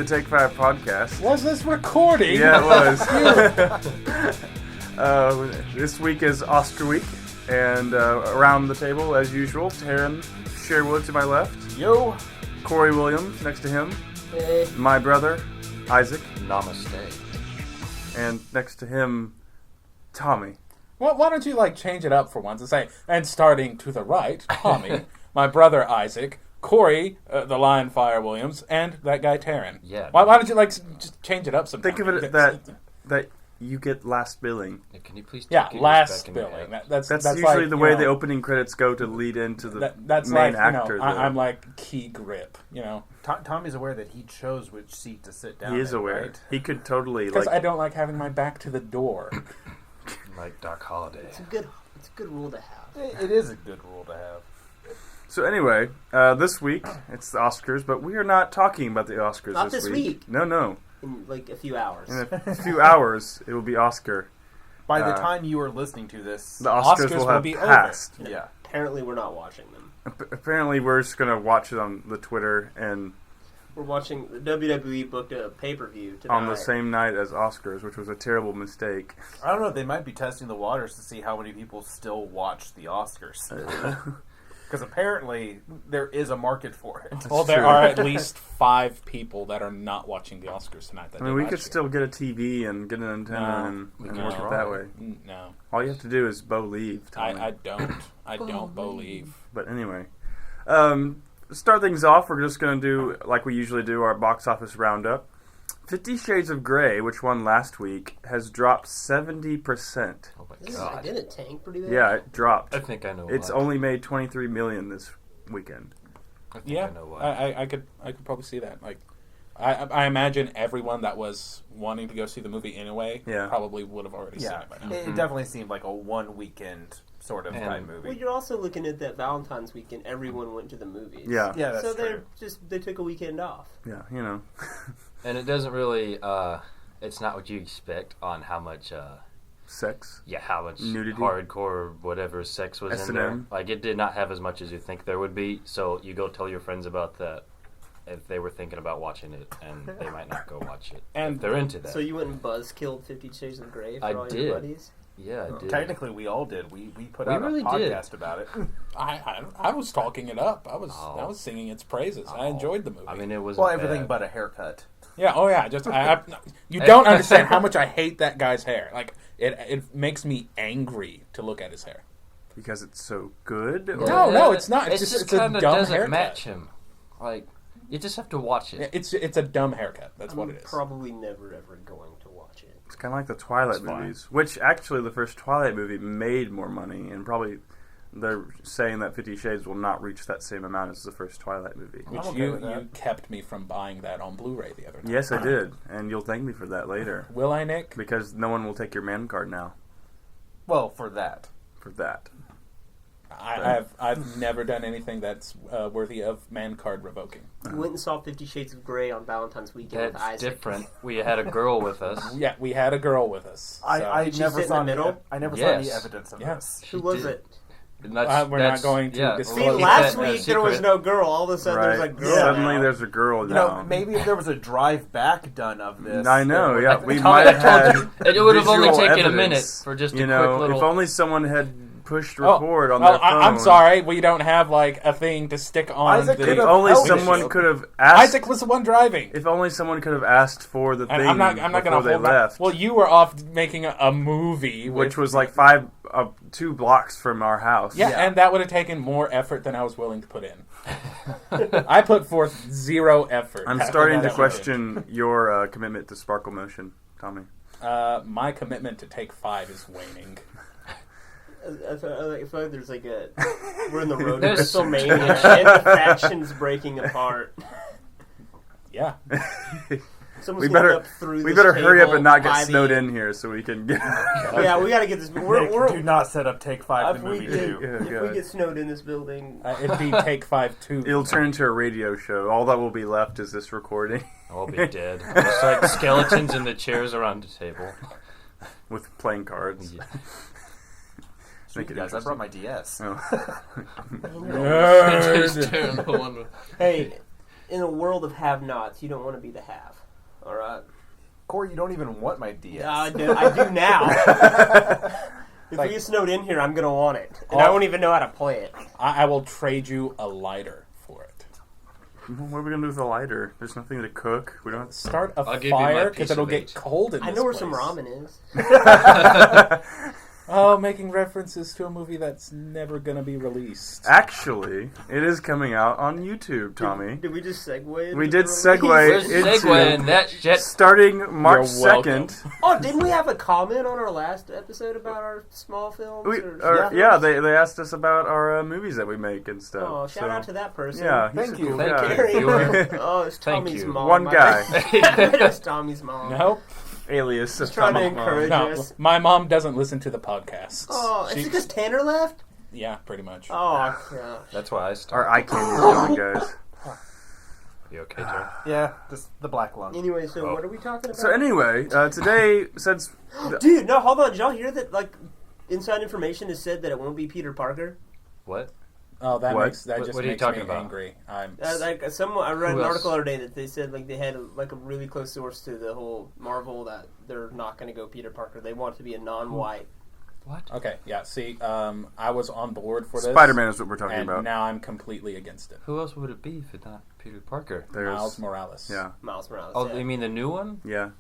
the Take 5 podcast. Was this recording? Yeah, it was. This week is Oscar week, and around the table, as usual, Taryn Sherwood to my left. Yo. Corey Williams next to him. Hey. My brother, Isaac. Namaste. And next to him, Tommy. Well, why don't you change it up for once and say, and starting to the right, Tommy, my brother Isaac, Corey, the Lion Fire Williams, and that guy Taryn. Yeah. Why don't you just change it up sometime? Think of it that you get last billing. Yeah, can you please? Last billing. That's usually the way the opening credits go to lead into the main actor. I'm like key grip. Tommy's aware that he chose which seat to sit down. He is aware. Right? He could totally because I don't like having my back to the door. Like Doc Holliday. It's a good rule to have. It is a good rule to have. So anyway, this week it's the Oscars, but we are not talking about the Oscars Not this week. No. In a few hours. In a few hours, it will be Oscar. By the time you are listening to this, the Oscars will have be passed. Over. Yeah. Apparently, we're not watching them. Apparently, we're just going to watch it on the Twitter and... We're watching... The WWE booked a pay-per-view tonight. On the same night as Oscars, which was a terrible mistake. I don't know, they might be testing the waters to see how many people still watch the Oscars. Because apparently, there is a market for it. Well, there are at least 5 people that are not watching the Oscars tonight. We could still get a TV and get an antenna and work it that way. No. All you have to do is believe. I don't believe. But anyway. Start things off, we're just going to do, like we usually do, our box office roundup. 50 Shades of Grey, which won last week, has dropped 70%. Oh my god. Didn't it tank pretty bad? Yeah, it dropped. I think I know why. It's only made $23 million this weekend. I think I know why. I could probably see that. I imagine everyone that was wanting to go see the movie anyway probably would have already seen it by now. It definitely seemed like a one weekend sort of type movie. Well, you're also looking at that Valentine's weekend. Everyone went to the movies. Yeah, that's so true. they took a weekend off. Yeah, And it doesn't really. It's not what you expect on how much. Sex. Yeah, how much nudity, hardcore, whatever sex was in there. It did not have as much as you think there would be. So you go tell your friends about that if they were thinking about watching it, and they might not go watch it. And if they're into that. So you went and buzzkilled 50 Shades of Grey for all did. your buddies? Yeah, I did. Technically, we all did. We put out really a podcast about it. I was talking it up. I was singing its praises. I enjoyed the movie. I mean, it was everything but a haircut. Yeah. Oh yeah. Just you don't understand how much I hate that guy's hair. It makes me angry to look at his hair. Because it's so good. No, it's not. It's just kind a of dumb doesn't haircut. match him. You just have to watch it. It's a dumb haircut. That's what it is. Probably never ever going to watch it. It's kind of like the Twilight movies, which actually the first Twilight movie made more money, and probably they're saying that 50 Shades will not reach that same amount as the first Twilight movie. Which you kept me from buying that on Blu-ray the other night. Yes, I did, and you'll thank me for that later. Will I, Nick? Because no one will take your man card now. Well, for that. I've never done anything that's worthy of man card revoking. You went and saw 50 Shades of Grey on Valentine's weekend with Isaac. That's different. We had a girl with us. Yeah, we had a girl with us. I Did she never sit in saw the middle? I never saw any evidence of this. Who was it? We're not going to disclose. See, last week there was no girl. All of a sudden there's a girl. Suddenly now. there's a girl now. Maybe if there was a drive back done of this. I know, yeah. We Tommy, might have had it would have only visual taken evidence, a minute for just a quick little... If only someone had pushed record on their phone. I'm sorry, we don't have a thing to stick on. If only someone could have asked. Isaac was the one driving. If only someone could have asked for the thing I'm not going to before they left. Well, you were off making a movie, which was 2 blocks from our house. Yeah, and that would have taken more effort than I was willing to put in. I put forth 0 effort. I'm starting to question your commitment to Sparkle Motion, Tommy. My commitment to Take 5 is waning. I feel like there's we're in the road to WrestleMania and the factions breaking apart. Yeah. We better hurry up and not get snowed in here so we can get... Yeah, we got to get this... do not set up Take 5 the movie If we get snowed in this building... it'd be Take 5 too. It'll turn into a radio show. All that will be left is this recording. I'll be dead. Just like skeletons in the chairs around the table. With playing cards. Yeah. Sweet guys, I brought my DS. Oh. Nerd. Hey... in a world of have-nots, you don't want to be the have. All right. Corey, you don't even want my DS. I do now. If we get snowed in here, I'm going to want it. And I won't even know how to play it. I will trade you a lighter for it. What are we gonna do with the lighter? There's nothing to cook. We don't Start a I'll give you my fire piece because it'll of get eight. cold in I this know where place. some ramen is. Oh, making references to a movie that's never going to be released. Actually, it is coming out on YouTube, Tommy. Did we just segue into We did the segue release? We're into segueing that shit. starting March You're welcome. 2nd. Oh, didn't we have a comment on our last episode about our small films? They asked us about our movies that we make and stuff. Oh, shout out to that person. Yeah, he's Thank a you. cool Thank guy. you. Oh, it's Thank Tommy's you. mom. One guy. It's Tommy's mom. Nope. Alias of Just trying to Tommy's mom. encourage No, us. my mom doesn't listen to the podcasts. Oh, is She- it because Tanner left? Yeah, pretty much. Oh, yeah. That's why I Our started. eye candy is going, guys. You okay, Joe? Yeah, just the black lung. Anyway, so Oh. what are we talking about? So anyway, today, since... Dude, no, hold on. Did y'all hear that, like, inside information has said that it won't be Peter Parker? What? Oh, that What? makes that What- just what are you makes talking me about? angry. I read Who an else? article the other day that they said, like, they had, like, a really close source to the whole Marvel that they're not going to go Peter Parker. They want it to be a non-white. What? Okay, yeah. See, I was on board for this. Spider-Man is what we're talking and about. now I'm completely against it. Who else would it be if it's not Peter Parker? There's, Miles Morales. Yeah, Miles Morales. Oh, yeah. you mean the new one? yeah.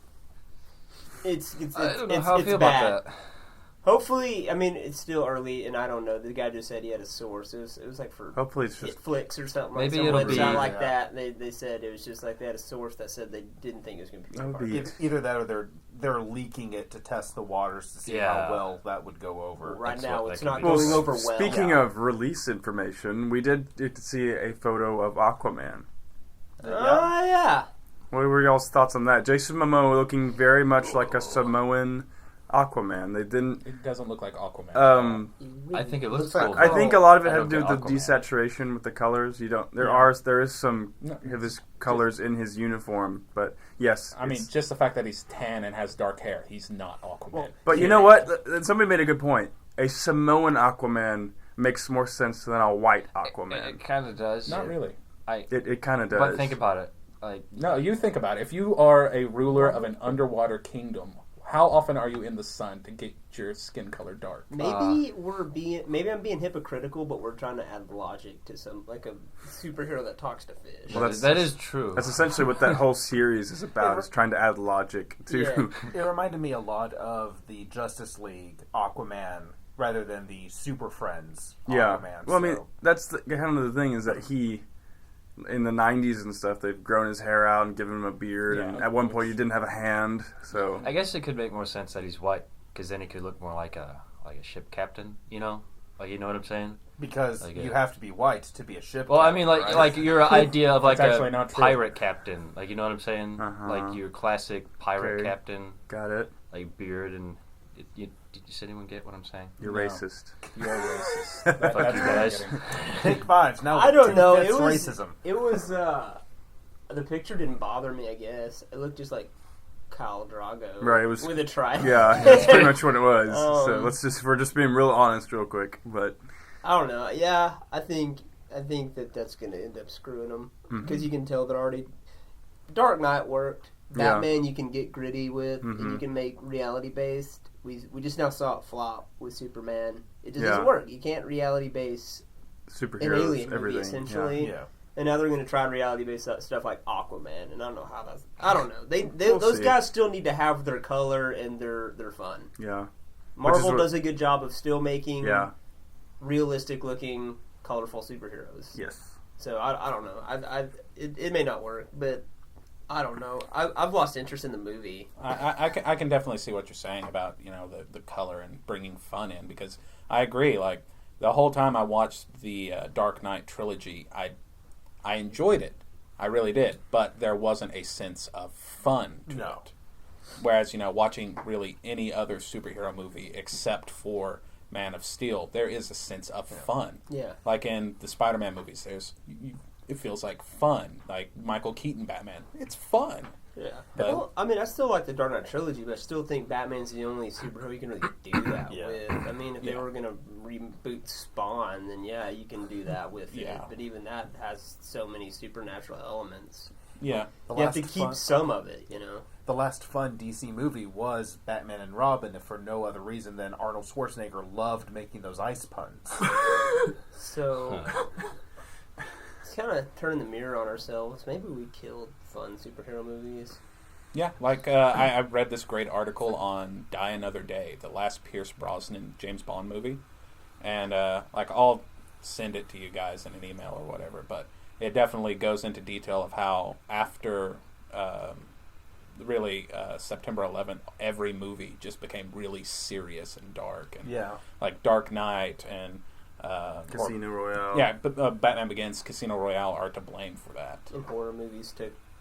It's I don't know how I feel bad. about that. Hopefully, I mean, it's still early, and I don't know. The guy just said he had a source. It was like for Hopefully it's just... Netflix or something. Maybe like some it'll be- website like Yeah. that. They said it was just like they had a source that said they didn't think it was going to be Peter That would Parker. be- Either that or they're leaking it to test the waters to see Yeah. how well that would go over. Right That's now, what it's that not could be. going over well. Speaking of release information, we did get to see a photo of Aquaman. Oh, yeah. What were y'all's thoughts on that? Jason Momoa looking very much like a Samoan Aquaman. They didn't... It doesn't look like Aquaman. I think it looks like- cool. I think a lot of it I had to don't do with get the Aquaman. desaturation with the colors. You don't. There is some No, of his colors in his uniform, but yes. I mean, it's- just the fact that he's tan and has dark hair, he's not Aquaman. but you know what? Somebody made a good point. A Samoan Aquaman makes more sense than a white It Aquaman. kind of does. Not really. It kind of does. But think about it. Like, No, you think about it. If you are a ruler of an underwater kingdom, how often are you in the sun to get your skin color dark? Maybe I'm being hypocritical, but we're trying to add logic to some like a superhero that talks to fish. Well, that is true. That's essentially what that whole series is about. Is trying to add logic to. Yeah. It reminded me a lot of the Justice League Aquaman rather than the Super Friends Yeah. Aquaman. Well, I mean, so- that's kind of the thing is that he, in the 90s and stuff, they've grown his hair out and given him a beard. Yeah. And at one point, he didn't have a hand. So I guess it could make more sense that he's white, because then he could look more like a ship captain. You know, like you know what I'm saying? because like you a- have to be white to be a ship. Well, I captain, mean, like right? like your idea of like That's actually a not true. pirate captain, like you know what I'm saying? Uh-huh. Like your classic pirate Okay. captain, got it. like beard and. Did anyone get what I'm saying? You're No. racist. You're racist. Fuck That's you what I'm guys. getting. Take fives. Now I don't know. That's It was racism. It was. The picture didn't bother me. I guess it looked just like Khal Drago, Right, it was- with a trident. Yeah, that's pretty much what it was. So Um, we're just being real honest, real quick. But I don't know. Yeah, I think that's going to end up screwing them because you can tell that already. Dark Knight worked. Yeah. Batman you can get gritty with, and Mhm. you can make reality based. We just now saw it flop with Superman. It just Yeah. doesn't work. You can't reality base an superheroes, alien movie everything. essentially. Yeah. And now they're going to try and reality base stuff like Aquaman, and I don't know how that's. I don't know. They We'll those see. guys still need to have their color and their fun. Yeah, Marvel what- does a good job of still making yeah, realistic looking, colorful superheroes. yes. So I don't know. It may not work, but I don't know. I've lost interest in the movie. I can definitely see what you're saying about the color and bringing fun in, because I agree. Like the whole time I watched the Dark Knight trilogy, I enjoyed it. I really did, but there wasn't a sense of fun to No. it. Whereas watching really any other superhero movie except for Man of Steel, there is a sense of fun. Yeah. Like in the Spider-Man movies, it feels like fun. Like Michael Keaton Batman, it's fun. Yeah. But- Well, I mean, I still like the Dark Knight trilogy, but I still think Batman's the only superhero you can really do that Yeah. with. I mean, if they were going to reboot Spawn, then yeah, you can do that with it. Yeah. But even that has so many supernatural elements. Yeah. You have to keep some of it, you know? The last fun DC movie was Batman and Robin, if for no other reason than Arnold Schwarzenegger loved making those ice puns. So, it's kind of turning the mirror on ourselves. Maybe we killed fun superhero movies. Yeah, like I read this great article on Die Another Day, the last Pierce Brosnan James Bond movie, and like I'll send it to you guys in an email or whatever. But it definitely goes into detail of how after September 11th, every movie just became really serious and dark, and like Dark Knight and Casino Royale. Yeah, but Batman Begins, Casino Royale are to blame for that. And horror movies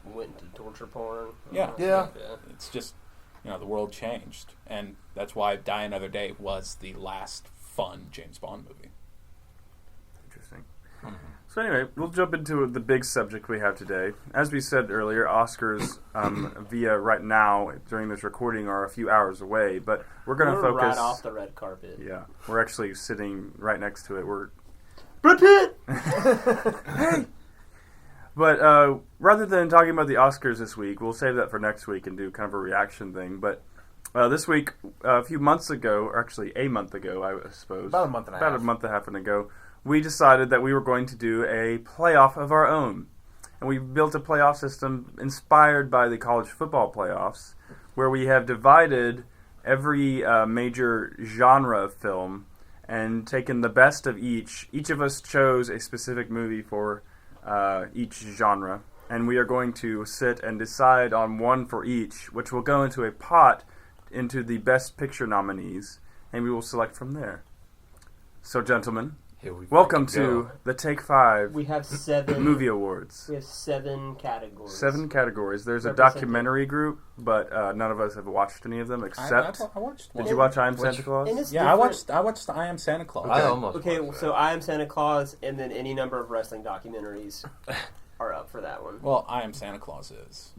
went into torture porn. Yeah. Yeah. It's just, the world changed. And that's why Die Another Day was the last fun James Bond movie. Interesting. So anyway, we'll jump into the big subject we have today. As we said earlier, Oscars via right now, during this recording, are a few hours away. But we're going to focus... right off the red carpet. Yeah. We're actually sitting right next to it. We're... Brad Pitt! Hey! But rather than talking about the Oscars this week, we'll save that for next week and do kind of a reaction thing. But this week, a few months ago, or actually a month ago, I suppose. About a month and a half ago, we decided that we were going to do a playoff of our own. And we built a playoff system inspired by the college football playoffs, where we have divided every major genre of film and taken the best of each. Each of us chose a specific movie for each genre, and we are going to sit and decide on one for each, which will go into a pot into the Best Picture nominees, and we will select from there. So, gentlemen, welcome to the Take 5 We have 7 Movie Awards. We have 7 categories. 7 categories. There's a documentary group, but none of us have watched any of them except. I watched one. Did you watch I Am Santa Claus? I watched I Am Santa Claus. I almost Okay, watched so that. I Am Santa Claus, and then any number of wrestling documentaries are up for that one. Well, I Am Santa Claus is.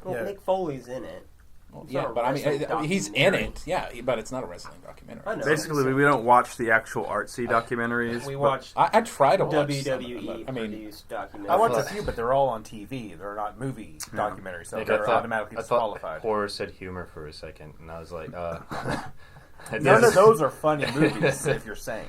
Well, Yeah. Nick Foley's in it. Well, It's yeah, not a but I mean, wrestling he's in documentary. it. Yeah, but it's not a wrestling documentary. I know. Basically, we don't watch the actual artsy documentaries. We but- watched I try to watch WWE some of them, but, I mean, produced documentaries. I watched a few, but they're all on TV. They're not movie documentaries, so Like, they're automatically I thought disqualified. horror said humor for a second, and I was like, None of those are funny movies, if you're sane.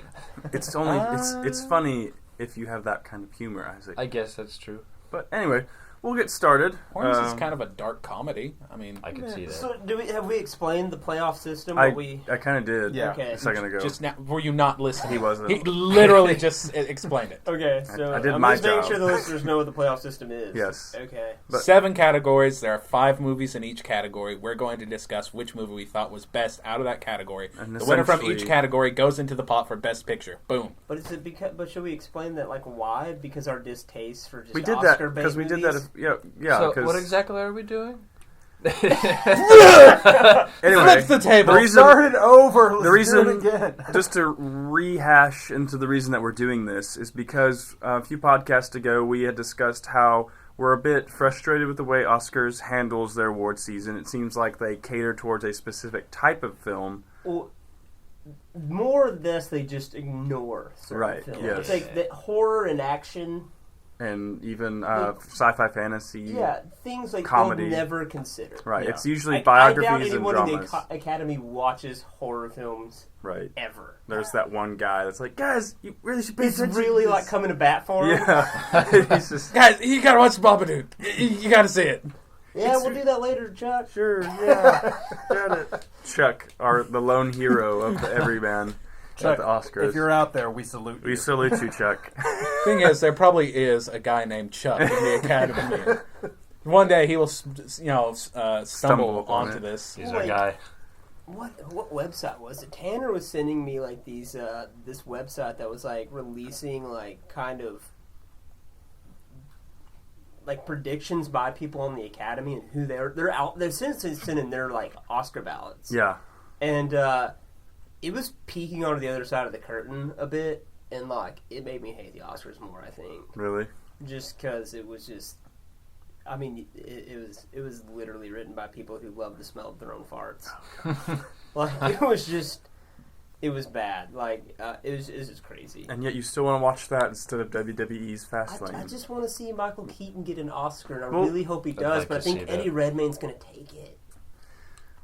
It's only it's funny if you have that kind of humor, Isaac. I guess that's true. But anyway, we'll get started. Horns is kind of a dark comedy. I mean, I can see that. So, have we explained the playoff system? I We kind of did Yeah. Okay. a second ago. just now, were you not listening? He wasn't. He literally just explained it. okay. So I did I'm my just making job. sure the listeners know what the playoff system is. Yes. Okay. But- 7 categories. There are 5 movies in each category. We're going to discuss which movie we thought was best out of that category. And The winner from each essentially- category goes into the pot for Best Picture. Boom. But is it because? But should we explain that? Like why? Because our distaste for just We did that Oscar-bait because we did that. movies? Yeah. So, Cause what exactly are we doing? anyway, Flip the table. The reason, Start it over. Let's the reason, do it again. just to rehash into the reason that we're doing this is because a few podcasts ago we had discussed how we're a bit frustrated with the way Oscars handles their award season. It seems like they cater towards a specific type of film. Well, more or less, they just ignore certain Right, films. yes. It's like the horror and action. And even sci-fi fantasy. Yeah, things like Comedy. they'll never consider. Right. Yeah. It's usually I doubt biographies and anyone in the dramas. Academy watches horror films Right. ever. There's that one guy that's like, guys, you really should pay It's attention. really to like this." coming to bat for him. Yeah. He's just Guys, you gotta watch Babadook. You gotta see it. Yeah, we'll do that later, Chuck. sure, yeah, got it. Chuck, the lone hero of the Everyman at the Oscars. If you're out there, we salute you. We salute you, Chuck. Thing is, there probably is a guy named Chuck in the Academy. One day he will, stumble upon onto it. this. He's Wait. our guy. What website was it? Tanner was sending me like these this website that was like releasing like kind of like predictions by people on the Academy and who they're since sending their like Oscar ballots. Yeah. And it was peeking onto the other side of the curtain a bit, and like it made me hate the Oscars more. I think Really? just because it was I mean, it was literally written by people who love the smell of their own farts. Like, it was bad. Like, it was just crazy. And yet you still want to watch that instead of WWE's Fastlane. I just want to see Michael Keaton get an Oscar, and I really hope he does, but I think Eddie Redmayne's going to take it.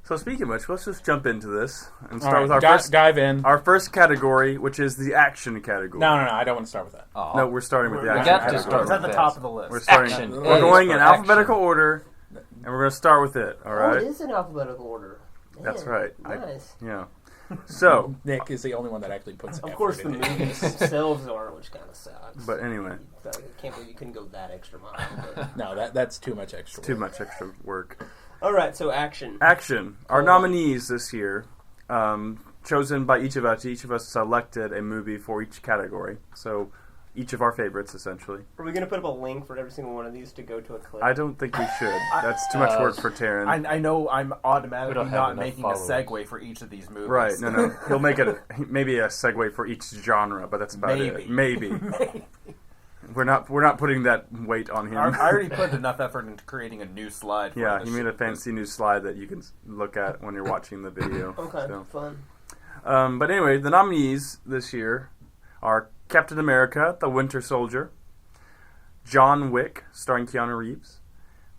So speaking of which, let's just jump into this and start with our dive in. Our first category, which is the action category. No, I don't want to start with that. Oh. No, we're starting with the action category. It's at the top of the list. We're going in alphabetical order, and we're going to start with it. All right. Oh, it is in alphabetical order. Man, that's right. Nice. Yeah. So Nick is the only one that actually puts. Of course, the movies themselves are, which kind of sucks. But anyway, I can't believe you couldn't go that extra mile. But. No, that's too much extra. Too much extra work. All right, so action. Action. Our nominees this year, chosen by each of us. Each of us selected a movie for each category. So each of our favorites, essentially. Are we going to put up a link for every single one of these to go to a clip? I don't think we should. That's too much work for Taryn. I know I'm automatically not making a segue for each of these movies. Right, no. He'll make it maybe a segue for each genre, but that's about it. Maybe. We're not putting that weight on him. I already put enough effort into creating a new slide. Yeah, he made a fancy new slide that you can look at when you're watching the video. Okay, fun. But anyway, the nominees this year are Captain America, The Winter Soldier, John Wick, starring Keanu Reeves,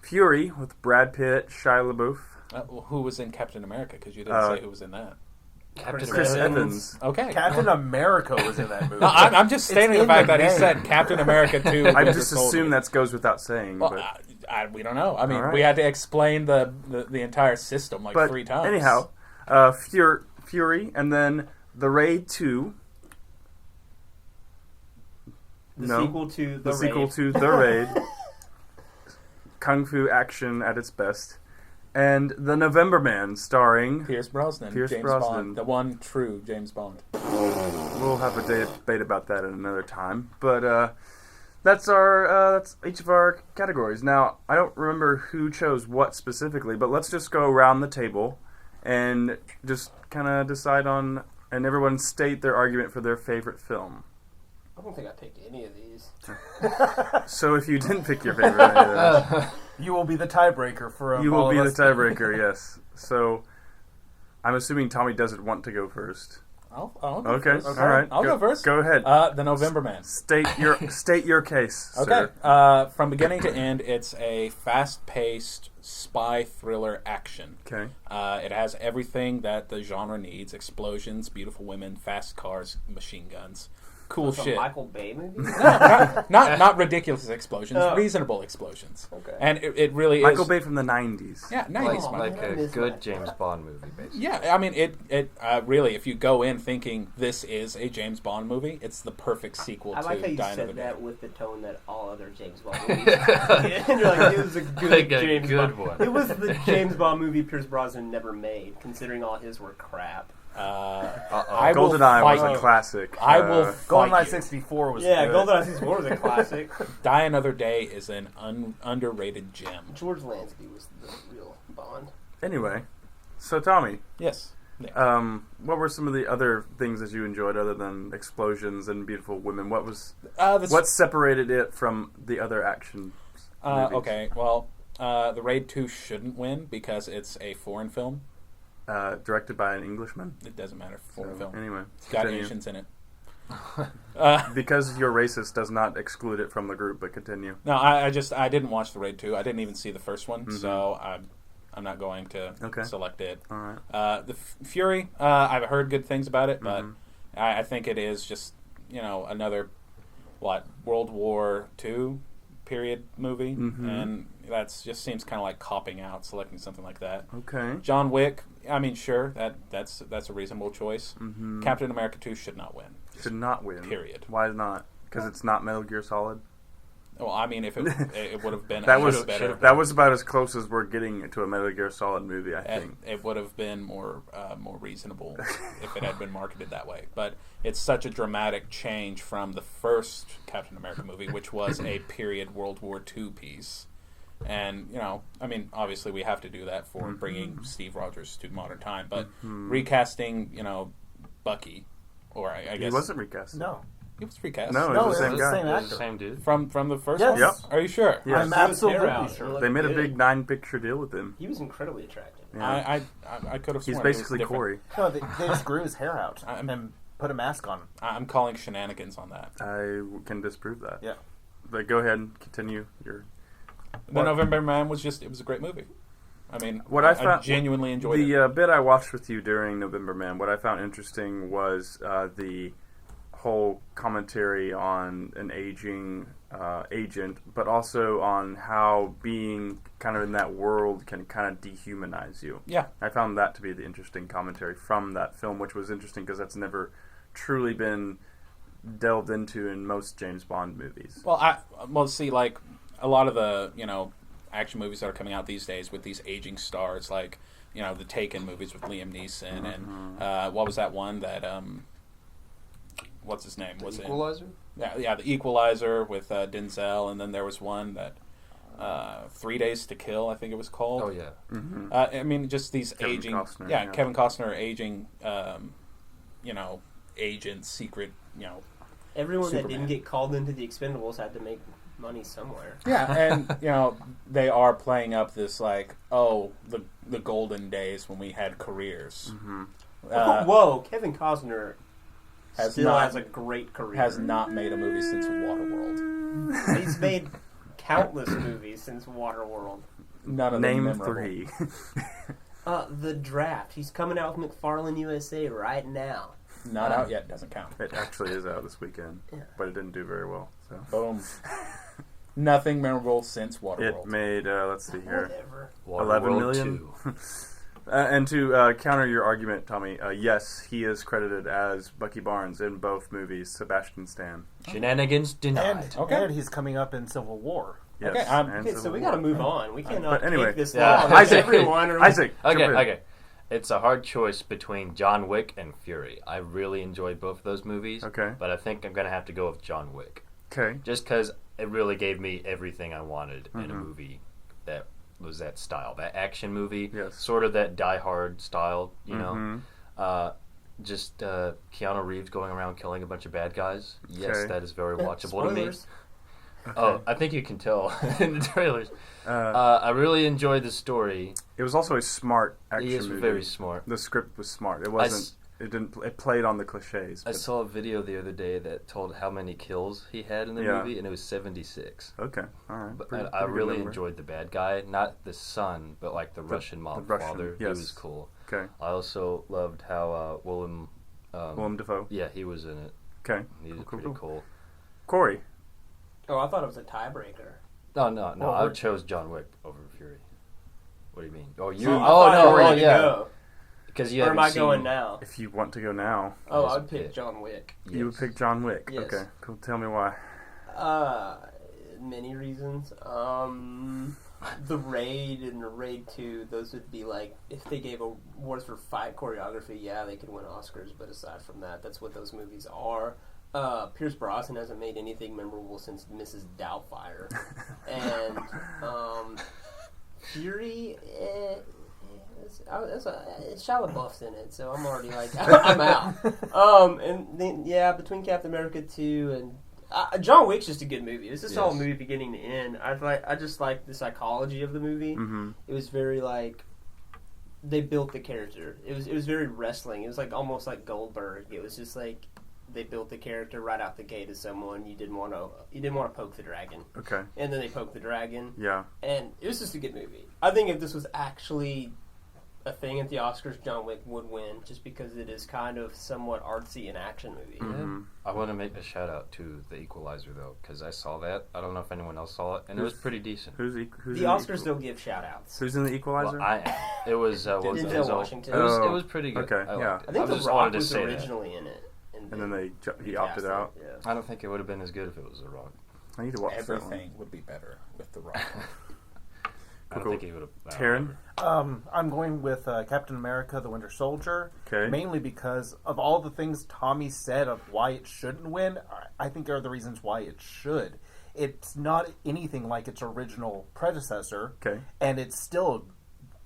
Fury with Brad Pitt, Shia LaBeouf. Who was in Captain America? Because you didn't say who was in that. Chris Evans. Okay. Captain America was in that movie. No, I'm just stating the fact that he said Captain America 2. I just assume that goes without saying. Well, we don't know. I mean, we had to explain the entire system 3 times. Anyhow, Fury, and then The Raid 2. The sequel to The Raid. Kung Fu action at its best. And The November Man, starring Pierce Brosnan, James Bond, the one true James Bond. We'll have a debate about that at another time. But that's each of our categories. Now, I don't remember who chose what specifically, but let's just go around the table and just kind of decide on, and everyone state their argument for their favorite film. I don't think I picked any of these. So if you didn't pick your favorite any of those, you will be the tiebreaker for you will be the tiebreaker, yes. So I'm assuming Tommy doesn't want to go first. I'll go first. Okay, all right. I'll go first. Go ahead. The November Man. State your case. Okay. Sir. From beginning to end, it's a fast-paced spy thriller action. Okay. It has everything that the genre needs: explosions, beautiful women, fast cars, machine guns. Cool shit. A Michael Bay movie? not ridiculous explosions, reasonable explosions. Okay. And it really Michael is. Bay from the 90s. Yeah, 90s. Like a good James Bond movie, basically. Yeah, I mean, it really, if you go in thinking this is a James Bond movie, it's the perfect sequel to Die Another Day. I like how you said that with the tone that all other James Bond movies and you're like, it was a good James Bond one. It was the James Bond movie Pierce Brosnan never made, considering all his were crap. GoldenEye was a classic. I will GoldenEye 64 was good. GoldenEye 64 was a classic. Die Another Day is an underrated gem. George Lansby was the real Bond. Anyway, so Tommy. Yes. What were some of the other things that you enjoyed other than explosions and beautiful women? What was what separated it from the other action movies? Okay, well, The Raid 2 shouldn't win because it's a foreign film. Directed by an Englishman? It doesn't matter. Foreign film. Anyway. It's got Asians in it. Because you're racist does not exclude it from the group, but continue. No, I didn't watch The Raid 2. I didn't even see the first one, so I'm not going to select it. All right. The Fury, I've heard good things about it, but I think it is just, another, World War II period movie, and that just seems kind of like copping out, selecting something like that. Okay. John Wick, I mean, sure, that's a reasonable choice. Captain America 2 should not win. Should not win. Period. Why not? Because it's not Metal Gear Solid? Well, I mean, if it would have been that was better. That was about as close as we're getting to a Metal Gear Solid movie, I think. It would have been more reasonable if it had been marketed that way. But it's such a dramatic change from the first Captain America movie, which was a period World War II piece. And, I mean, obviously we have to do that for bringing Steve Rogers to modern time. But recasting, Bucky, or I guess... He wasn't recast. No. He was recast. No, No, it's the same it's guy. the same It was actor. the same dude. From the first Yes. one? Yep. Are you sure? Yes. I'm Grew his hair absolutely out. sure. It They made a looked big good. 9-picture deal with him. He was incredibly attractive. Yeah. I could have He's sworn basically it was different. Corey. No, they just grew his hair out I'm- and put a mask on him. I'm calling shenanigans on that. I can disprove that. Yeah. But go ahead and continue your... The November Man was it was a great movie. I mean, What I I found- genuinely enjoyed it. The bit I watched with you during November Man, what I found interesting was the whole commentary on an aging agent, but also on how being kind of in that world can kind of dehumanize you. Yeah. I found that to be the interesting commentary from that film, which was interesting because that's never truly been delved into in most James Bond movies. Well, see, like a lot of the action movies that are coming out these days with these aging stars, like the Taken movies with Liam Neeson, and what was that one that what's his name? Was Equalizer? Yeah, The Equalizer with Denzel, and then there was one that 3 Days to Kill, I think it was called. Oh yeah. Mm-hmm. I mean, just these Kevin aging, Costner, yeah, yeah. Kevin Costner aging, agent, secret, Everyone that Superman. didn't get called into the Expendables had to make money somewhere. Yeah, and they are playing up this like, the golden days when we had careers. Mm-hmm. Whoa, Kevin Costner has a great career. has not made a movie since Waterworld. He's made countless movies since Waterworld. None of them Name memorable. 3. The Draft. He's coming out with McFarlane USA right now. Not out yet. Doesn't count. It actually is out this weekend, Yeah. but it didn't do very well. So Boom. Nothing memorable since Waterworld. it made let's see here, Whatever. 11 Waterworld million? 2. And to counter your argument, Tommy, yes, he is credited as Bucky Barnes in both movies. Sebastian Stan. Shenanigans denied. And, Okay. and he's coming up in Civil War. Yes, Okay, and Okay, so Civil we War. got to move on. We cannot But anyway, take this yeah. long. Isaac, everyone. Isaac, Okay, jump in. okay. It's a hard choice between John Wick and Fury. I really enjoyed both of those movies. Okay. But I think I'm going to have to go with John Wick. Okay. Just because it really gave me everything I wanted in a Mhm. movie that was that style. That action movie. Yes. Sort of that Die Hard style, Mhm. Just Keanu Reeves going around killing a bunch of bad guys. Yes, Okay. that is very watchable to me. Spoilers. Oh, I think you can tell in the trailers. Uh, I really enjoyed the story. it was also a smart action He is movie. very smart. The script was smart. It wasn't. It didn't. It played on the cliches. I but- saw a video the other day that told how many kills he had in the Yeah. movie, and it was 76. Okay. All right. But Pretty- I pretty good really number. enjoyed the bad guy, not the son, but like the Russian mob Russian, father. He yes. was cool. Okay. I also loved how Willem. Willem Dafoe. Yeah, he was in it. Okay. He was Cool, pretty cool. cool. Corey. Oh, I thought it was a tiebreaker. No, Well, I we're- chose John Wick over Fury. What do you mean? Oh, you? I Oh thought no! you were Oh ready to yeah. go. Because you Or haven't am I seen. going now? If you want to go now, Oh, Yes, I'd pick pick. John Wick. you would Yes. pick John Wick. Yes. Okay. Cool. Tell me why. Many reasons. The Raid and the Raid 2, those would be like, if they gave awards for fight choreography, yeah, they could win Oscars, but aside from that, that's what those movies are. Pierce Brosnan hasn't made anything memorable since Mrs. Doubtfire. And Fury, Shia LaBeouf's in it, so I'm already like, I'm out. And then, yeah, between Captain America 2 and John Wick's just a good movie. It's a solid Yes. movie beginning to end. I just like the psychology of the movie. Mm-hmm. It was very like they built the character. It was very wrestling. It was like almost like Goldberg. It was just like they built the character right out the gate as someone you didn't want to poke the dragon. Okay. And then they poked the dragon, Yeah. and it was just a good movie. I think if this was actually a thing at the Oscars, John Wick would win, just because it is kind of somewhat artsy an action movie. Mhm. I want to make a shout out to The Equalizer though, because I saw that. I don't know if anyone else saw it, and it was pretty decent. Who's The in Oscars don't give shout outs. Who's in the Equalizer? Well, it was what was it? Denzel It was, Washington. Oh. it was pretty good. Okay, I yeah. liked it. I think The just Rock wanted to was say that. originally in it. and then he cast opted it, out. Yeah. I don't think it would have been as good if it was The Rock. I need to watch that one. Everything would be better with The Rock. I don't Cool. think he would have. Taryn? I'm going with Captain America: The Winter Soldier. Okay. Mainly because of all the things Tommy said of why it shouldn't win, I think are the reasons why it should. It's not anything like its original predecessor, Okay. and it's still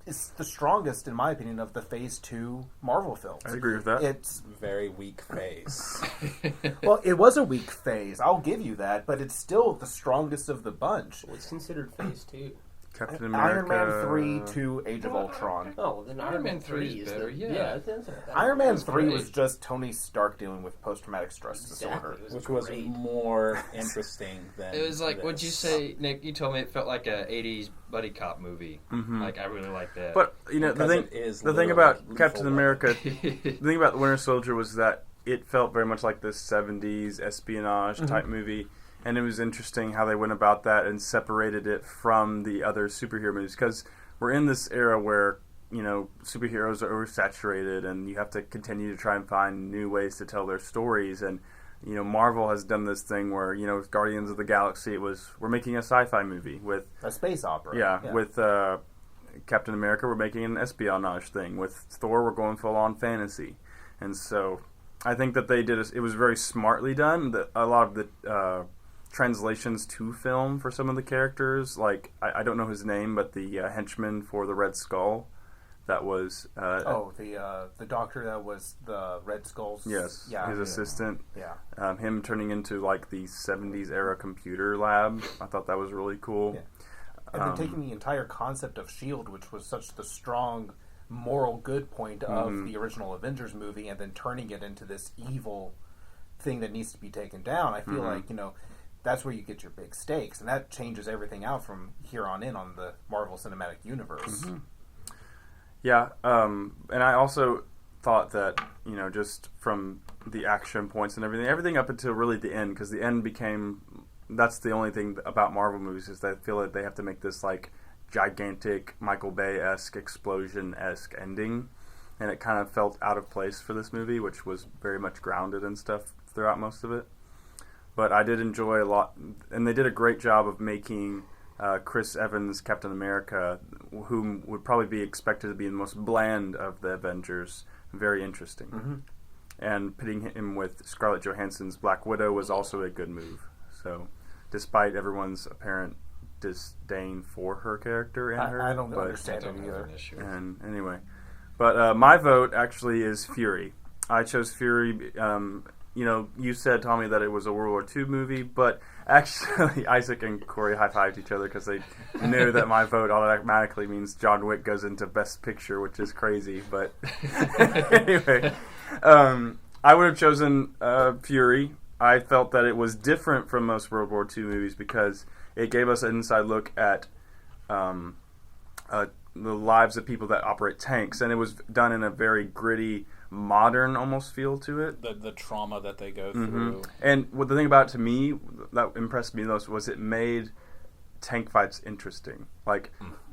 it's the strongest, in my opinion, of the Phase 2 Marvel films. I agree with that. It's very weak phase. well, it was a weak phase. I'll give you that, but it's still the strongest of the bunch. What's considered Phase 2? Captain America. Iron Man 3 to Age of Ultron. Oh, then Iron Man 3 is better, the, yeah. Iron Man that's 3 great. was just Tony Stark dealing with post-traumatic stress disorder. Exactly. Which was great. more interesting than It was like, this. what'd you say, Nick? You told me it felt like a 80s buddy cop movie. Mm-hmm. Like, I really like that. But, you know, the Because thing, it is the thing literally about lethal Captain weapon. America, the thing about the Winter Soldier was that it felt very much like this 70s espionage type movie. And it was interesting how they went about that and separated it from the other superhero movies. Because we're in this era where, you know, superheroes are oversaturated and you have to continue to try and find new ways to tell their stories. And, you know, Marvel has done this thing where, you know, with Guardians of the Galaxy, we're making a sci-fi movie. With A space opera. Yeah, with Captain America, we're making an espionage thing. With Thor, we're going full-on fantasy. And so I think that they did it was very smartly done. A lot of the translations to film for some of the characters, like I don't know his name, but the henchman for the Red Skull, that was the doctor that was the Red Skull's his yeah, assistant, yeah. Him turning into like the 70s era computer lab. I thought that was really cool. Yeah. And then taking the entire concept of S.H.I.E.L.D., which was such the strong moral good point of the original Avengers movie, and then turning it into this evil thing that needs to be taken down. I feel like, you know, that's where you get your big stakes, and that changes everything out from here on in on the Marvel Cinematic Universe. Yeah, and I also thought that, you know, just from the action points and everything up until really the end, because the end that's the only thing about Marvel movies is that I feel like they have to make this, like, gigantic Michael Bay-esque, explosion-esque ending, and it kind of felt out of place for this movie, which was very much grounded and stuff throughout most of it. But I did enjoy a lot, and they did a great job of making Chris Evans, Captain America, whom would probably be expected to be the most bland of the Avengers, very interesting. And pitting him with Scarlett Johansson's Black Widow was also a good move. So, despite everyone's apparent disdain for her character and I don't understand it either. And anyway, but my vote actually is Fury. I chose Fury. You know, you said, Tommy, that it was a World War II movie, but actually Isaac and Corey high-fived each other because they knew that my vote automatically means John Wick goes into Best Picture, which is crazy. But anyway, I would have chosen Fury. I felt that it was different from most World War II movies because it gave us an inside look at the lives of people that operate tanks, and it was done in a very gritty, modern almost feel to it. The trauma that they go through. And the thing about it to me that impressed me most was it made tank fights interesting. Like,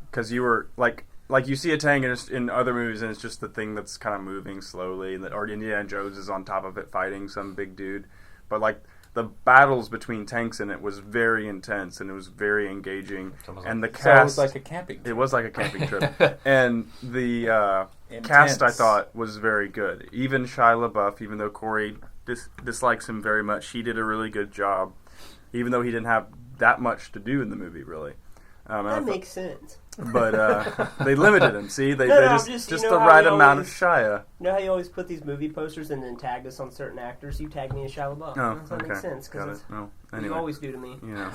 because you were like you see a tank in other movies and it's just the thing that's kind of moving slowly, or Indiana Jones is on top of it fighting some big dude. But like the battles between tanks in it was very intense and it was very engaging. And the cast, so it was like a camping trip. It was like a camping trip. And the cast, I thought, was very good. Even Shia LaBeouf, even though Corey dislikes him very much, he did a really good job, even though he didn't have that much to do in the movie, really. That makes sense. But they limited him. See, they just you the know right amount of Shia. You know how you always put these movie posters and then tag us on certain actors? You tag me as Shia LaBeouf. Oh, Does that make sense? Because anyway. you always do to me. You know.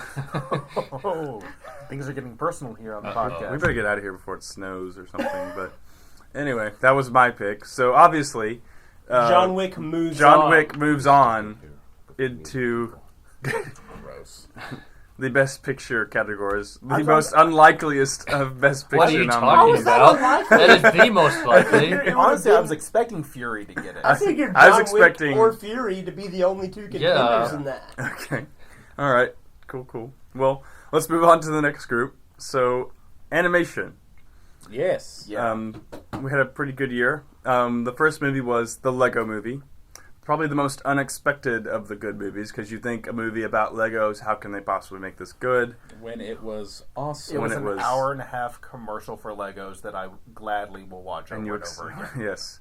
Oh, things are getting personal here on the podcast. We better get out of here before it snows or something. But anyway, that was my pick. So obviously, John Wick moves on into Gross. the Best Picture categories. The most unlikeliest of Best Picture What are you nominees. talking about? That is the most likely. Honestly, I was expecting Fury to get it. I figured I was John expecting- Wick or Fury to be the only two contenders in that. Okay. All right. Cool. Well, let's move on to the next group. So, animation. Yes. We had a pretty good year. The first movie was the Lego Movie. Probably the most unexpected of the good movies, because you think a movie about Legos, how can they possibly make this good? When it was awesome. It was an hour and a half commercial for Legos that I gladly will watch over and over again. Yes.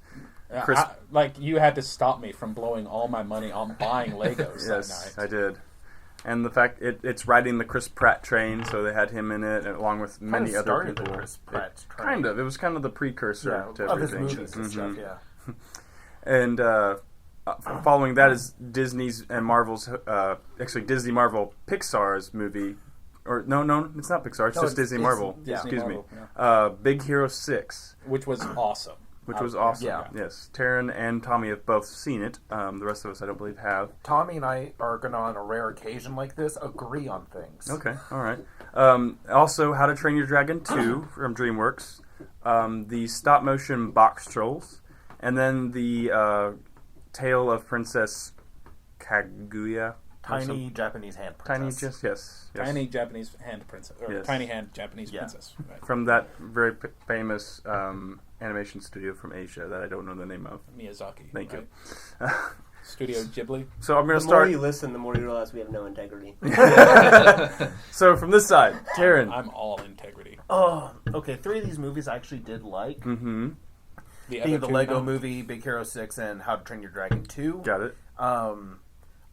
You had to stop me from blowing all my money on buying Legos Yes, that night. I did. And the fact it's riding the Chris Pratt train, so they had him in it, along with many other people. The Chris Pratt train. Kind of. It was kind of the precursor to everything. Of his movies and stuff, yeah. And following that is Disney's and Marvel's, actually Disney Marvel Pixar's movie, or no, it's not Pixar. It's just Disney Marvel. Excuse me. Big Hero 6, which was awesome. Which was awesome. Yeah. Yes, Taryn and Tommy have both seen it. The rest of us, I don't believe, have. Tommy and I are going to, on a rare occasion like this, agree on things. Okay, all right. Also, How to Train Your Dragon 2 from DreamWorks, the stop-motion Box Trolls, and then the Tale of Princess Kaguya. Tiny Japanese hand princess. Yes. Tiny Japanese hand princess. Or Yes. Tiny hand Japanese princess. Right. From that very famous animation studio from Asia that I don't know the name of. Miyazaki. Thank you. Studio Ghibli. So I'm going to The more start. you listen, the more you realize we have no integrity. So from this side, Taryn. I'm all integrity. Oh, okay. 3 of these movies I actually did like. Mm-hmm. Being the Lego Movie, Big Hero 6, and How to Train Your Dragon 2. Got it.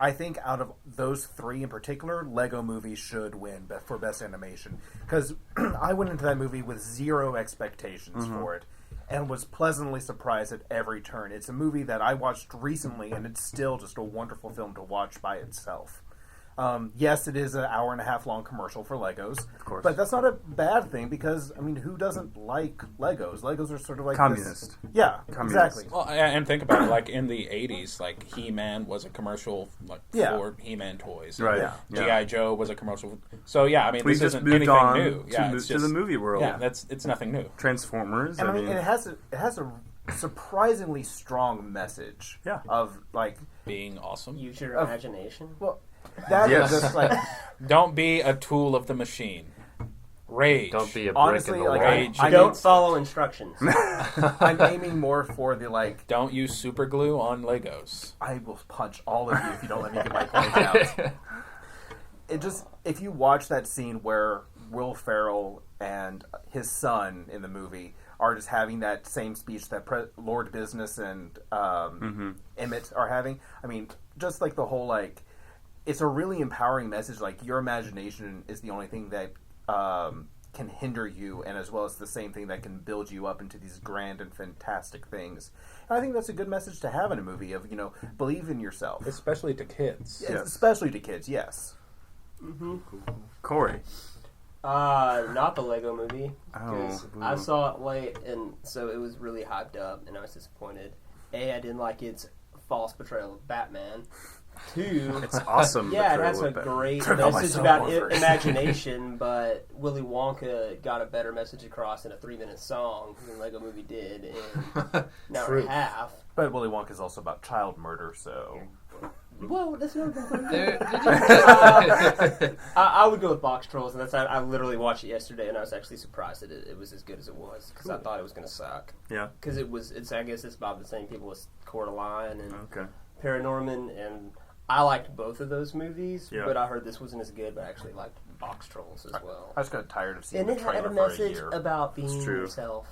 I think out of those 3 in particular, Lego Movie should win for Best Animation. Because I went into that movie with 0 expectations for it, and was pleasantly surprised at every turn. It's a movie that I watched recently, and it's still just a wonderful film to watch by itself. Yes, it is an hour-and-a-half long commercial for Legos, Of course. but that's not a bad thing because, I mean, who doesn't like Legos? Legos are sort of like Communist. Yeah, Communist. exactly. Well, and think about it, like in the 80s, like He-Man was a commercial for He-Man toys. Right. Yeah. G.I. Joe was a commercial. So, yeah, I mean, We this just isn't moved anything on new. Yeah, to it's the just, movie world. Yeah, it's nothing new. Transformers. And I mean, it has a surprisingly strong message. Yeah. Of like Being awesome. Use your imagination. well, that is Yes. just like Don't be a tool of the machine. Rage. Don't be a brick honestly in the like wall. Rage. I Don't need- follow instructions. I'm aiming more for the like Don't use super glue on Legos. I will punch all of you if you don't let me get my point out. It just if you watch that scene where Will Ferrell and his son in the movie are just having that same speech that Lord Business and Emmett are having. I mean, just like the whole like, it's a really empowering message. Like your imagination is the only thing that can hinder you, and as well as the same thing that can build you up into these grand and fantastic things. And I think that's a good message to have in a movie of believe in yourself, Especially to kids. yes. Especially to kids. Yes. Corey. Not the Lego Movie. Because Oh, I boo. saw it late, and so it was really hyped up, and I was disappointed. I didn't like its false portrayal of Batman. 2, It's awesome. yeah, it portrayal has a of Batman. great Turn on my message about subwoofers. imagination, but Willy Wonka got a better message across in a 3-minute song than Lego Movie did in an hour and a half. But Willy Wonka is also about child murder, so Whoa, that's not There- I would go with Box Trolls, and I literally watched it yesterday, and I was actually surprised that it was as good as it was, because I thought it was going to suck. Yeah. Because I guess it's about the same people as Coraline and Okay. Paranorman, and I liked both of those movies, Yeah. but I heard this wasn't as good, but I actually liked Box Trolls as well. I just got tired of seeing And the it had trailer a for a message year. about being It's true. yourself.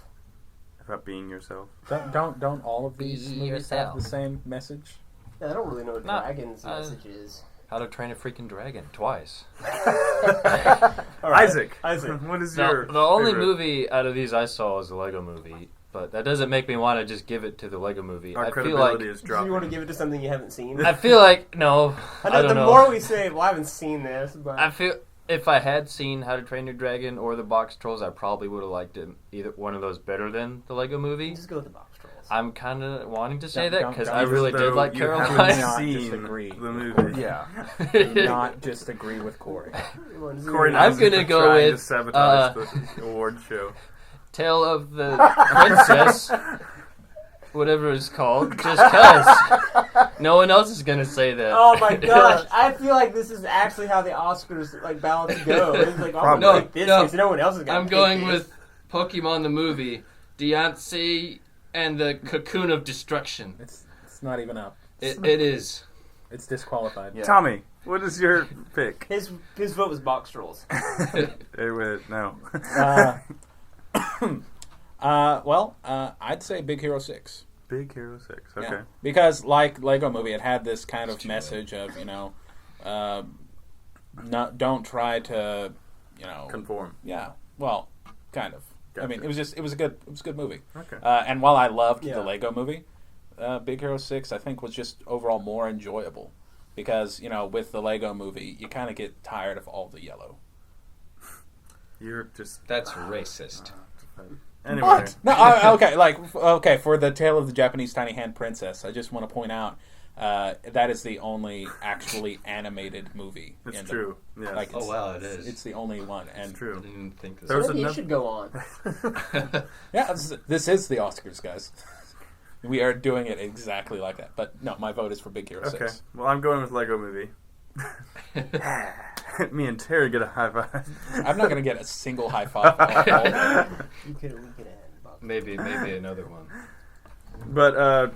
About being yourself. Don't all of these Be movies have yourself. the same message? Yeah, I don't really know what No, Dragon's message is. How to Train a Freaking Dragon twice. All right. Isaac. Isaac. What is The, your the only favorite? movie out of these I saw is the Lego Movie, but that doesn't make me want to just give it to the Lego Movie. Our I feel credibility like is Do dropping. you want to give it to something you haven't seen? I feel like no. I know don't the know. more we say, well, I haven't seen this, but I feel if I had seen How to Train Your Dragon or the Box Trolls, I probably would have liked it, either one of those better than the Lego Movie. just go with the Box Trolls. I'm kind of wanting to say that Don't- because don't I use really Though did like you haven't Caroline. Not seen disagree. the movie. Yeah. Do not just agree with Corey. Corey I'm knows he's gonna been go trying with, to sabotage the award show. Tale of the Princess, whatever it's called, just cause no one else is gonna say that. Oh my gosh! I feel like this is actually how the Oscars balance go. It's like, I'm Probably. gonna pick this No, because no one else is gonna. I'm pick going this. with Pokemon the movie, Deontay and the Cocoon of Destruction. It's not even up. It is. It's disqualified. Yeah. Tommy, what is your pick? His vote was Box Trolls. No. I'd say Big Hero 6. Big Hero 6. Okay. Yeah. Because, like Lego Movie, it had this kind of message of, don't try to, conform. Yeah, well, kind of. Gotcha. I mean, it was a good movie. Okay. And while I loved the Lego Movie, Big Hero 6 I think was just overall more enjoyable because with the Lego Movie you kind of get tired of all the yellow. You're just that's racist. Anyway. What? No, okay. For the Tale of the Japanese Tiny Hand Princess, I just want to point out that is the only actually animated movie. It's true. Yeah. Oh wow, it is. It's the only one. And it's true. I didn't think so maybe you should go on. Yeah, this is the Oscars, guys. We are doing it exactly like that. But no, my vote is for Big Hero 6. Okay. Well, I'm going with Lego Movie. Me and Terry get a high five. I'm not going to get a single high five. We could end. Maybe another one. But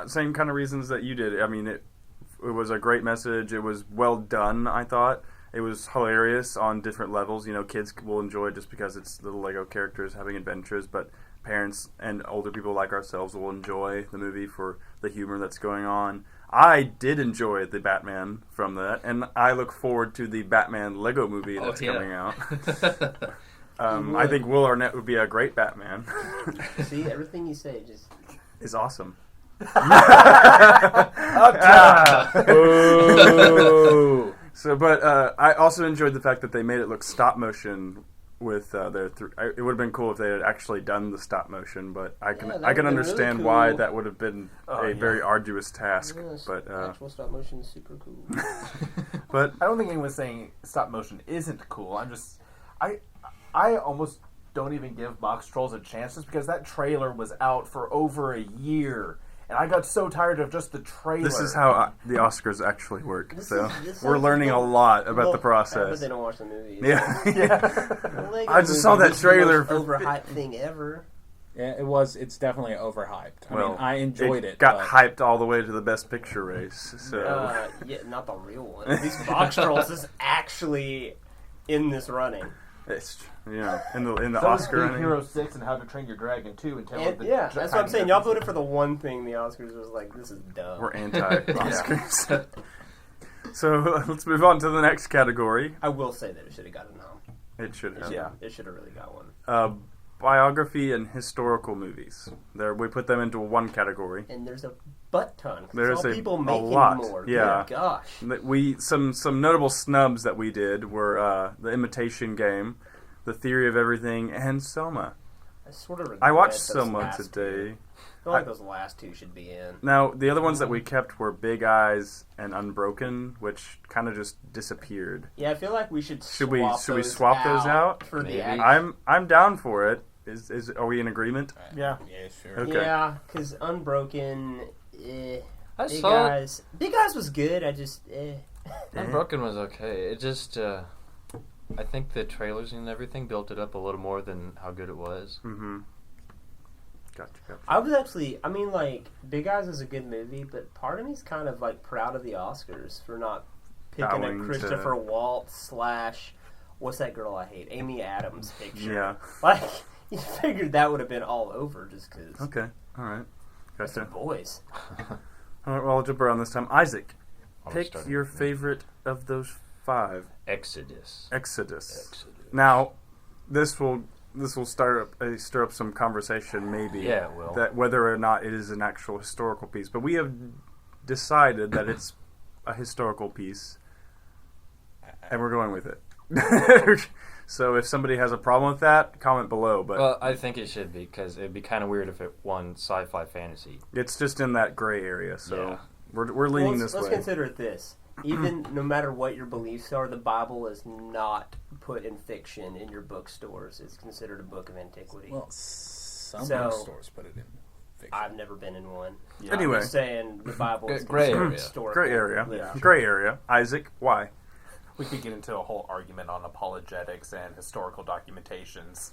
same kind of reasons that you did. I mean, it was a great message. It was well done. I thought it was hilarious on different levels. Kids will enjoy it just because it's little Lego characters having adventures, but parents and older people like ourselves will enjoy the movie for the humor that's going on. I did enjoy the Batman from that, and I look forward to the Batman Lego movie that's coming out. I think Will Arnett would be a great Batman. See, everything you say just is awesome. So, but I also enjoyed the fact that they made it look stop motion with their. It would have been cool if they had actually done the stop motion, but I can understand really cool. Why that would have been a very arduous task. Yeah, but actual stop motion is super cool. But I don't think anyone's saying stop motion isn't cool. I almost don't even give Box Trolls a chance just because that trailer was out for over a year. And I got so tired of just the trailer. This is how the Oscars actually work. We're learning a lot about the process. But they don't watch the movie. Yeah. I just saw that trailer. The most overhyped thing ever. Yeah, it was. It's definitely overhyped. I mean, I enjoyed it. Got hyped all the way to the Best Picture race. So yeah, not the real one. At least Box Trolls is actually in this running. It's in the so Oscar Big running. Hero 6 and How to Train Your Dragon 2 and that's what I'm saying. Y'all voted for the one thing the Oscars was like, this is dumb. We're anti-Oscars. So let's move on to the next category. I will say that it should have got a nom. It should have. Yeah, it should have really got one. Biography and historical movies. We put them into one category. And there's a butt ton. There's people making lot. More. Yeah. Good gosh. Some notable snubs that we did were The Imitation Game, The Theory of Everything, and Selma. I watched Selma today. I feel like those last two should be in. Now, the other ones that we kept were Big Eyes and Unbroken, which kind of just disappeared. Yeah, I feel like we should Should we swap those out? For the I'm down for it. Are we in agreement? Yeah. Yeah, sure. Okay. Yeah, because Unbroken, Big Eyes was good. Unbroken was okay. It just, I think the trailers and everything built it up a little more than how good it was. Mm-hmm. Gotcha. I was actually, Big Eyes is a good movie, but part of me's kind of proud of the Oscars for not picking a Christopher Waltz / what's that girl I hate? Amy Adams picture. Yeah. You figured that would have been all over just because. Okay. All right. That's the boys. All right, well, I'll jump around this time. Isaac, pick your favorite of those 5. Exodus. Now, this will stir up some conversation, maybe. Yeah, it will. That whether or not it is an actual historical piece, but we have decided that it's a historical piece, and we're going with it. So if somebody has a problem with that, comment below. But well, I think it should be, because it'd be kind of weird if it won sci-fi fantasy. It's just in that gray area, so we're leaning this way. Let's consider it this. Even no matter what your beliefs are, the Bible is not put in fiction in your bookstores. It's considered a book of antiquity. Well, some bookstores put it in fiction. I've never been in one. Yeah. Anyway. I'm just saying the Bible is gray area. historical. Gray area. Yeah. Gray area. Isaac, why? We could get into a whole argument on apologetics and historical documentations.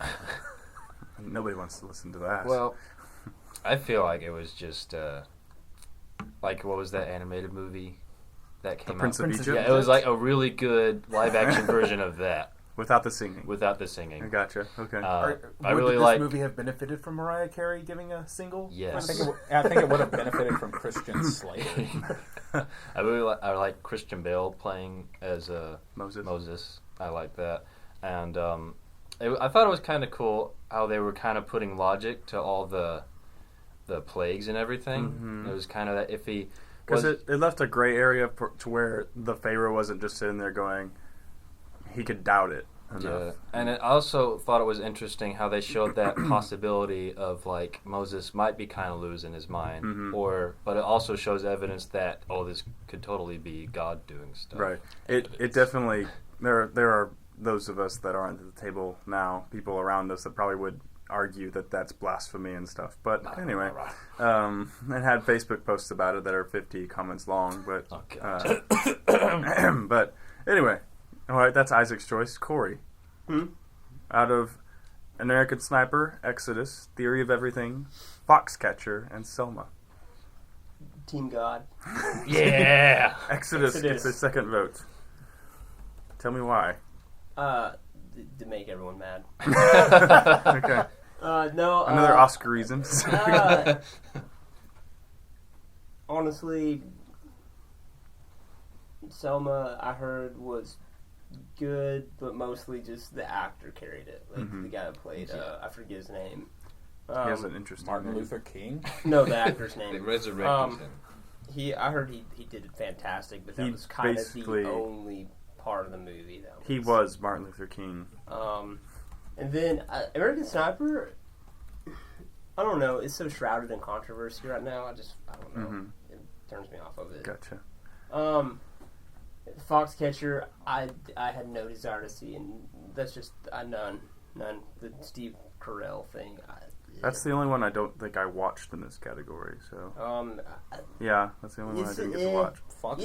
Nobody wants to listen to that. Well, I feel like it was just, what was that animated movie that came out? Prince of Egypt? Yeah, it was like a really good live-action version of that. Without the singing. Without the singing. I gotcha. Okay. Would this movie have benefited from Mariah Carey giving a single? Yes. I think it would have benefited from Christian Slater. I like Christian Bale playing as Moses. I like that. And I thought it was kind of cool how they were kind of putting logic to all the plagues and everything. Mm-hmm. It was kind of that iffy. Because it left a gray area to where the Pharaoh wasn't just sitting there going, he could doubt it enough. Yeah. And I also thought it was interesting how they showed that possibility of, like, Moses might be kind of losing his mind. Mm-hmm. But it also shows evidence that, this could totally be God doing stuff. Right. It definitely, there are those of us that aren't at the table now, people around us that probably would argue that that's blasphemy and stuff. But anyway, it had Facebook posts about it that are 50 comments long. But but anyway, all right, that's Isaac's choice. Corey, out of American Sniper, Exodus, Theory of Everything, Foxcatcher, and Selma. Team God. Yeah, Exodus gets a second vote. Tell me why. To make everyone mad. Okay. No. Another Oscar reason. Honestly, Selma, I heard, was good, but mostly just the actor carried it. Like the guy that played, I forget his name. He has an interesting Martin name. Luther King? No, the actor's name. They resurrected him. I heard he did it fantastic, but that was kind of the only part of the movie that was... He was Martin Luther King. And then American Sniper, I don't know, it's so shrouded in controversy right now. I don't know. Mm-hmm. It turns me off of it. Gotcha. Foxcatcher, I had no desire to see, and that's just none. The Steve Carell thing. That's the only one I don't think I watched in this category. So yeah, that's the only one I didn't get to watch.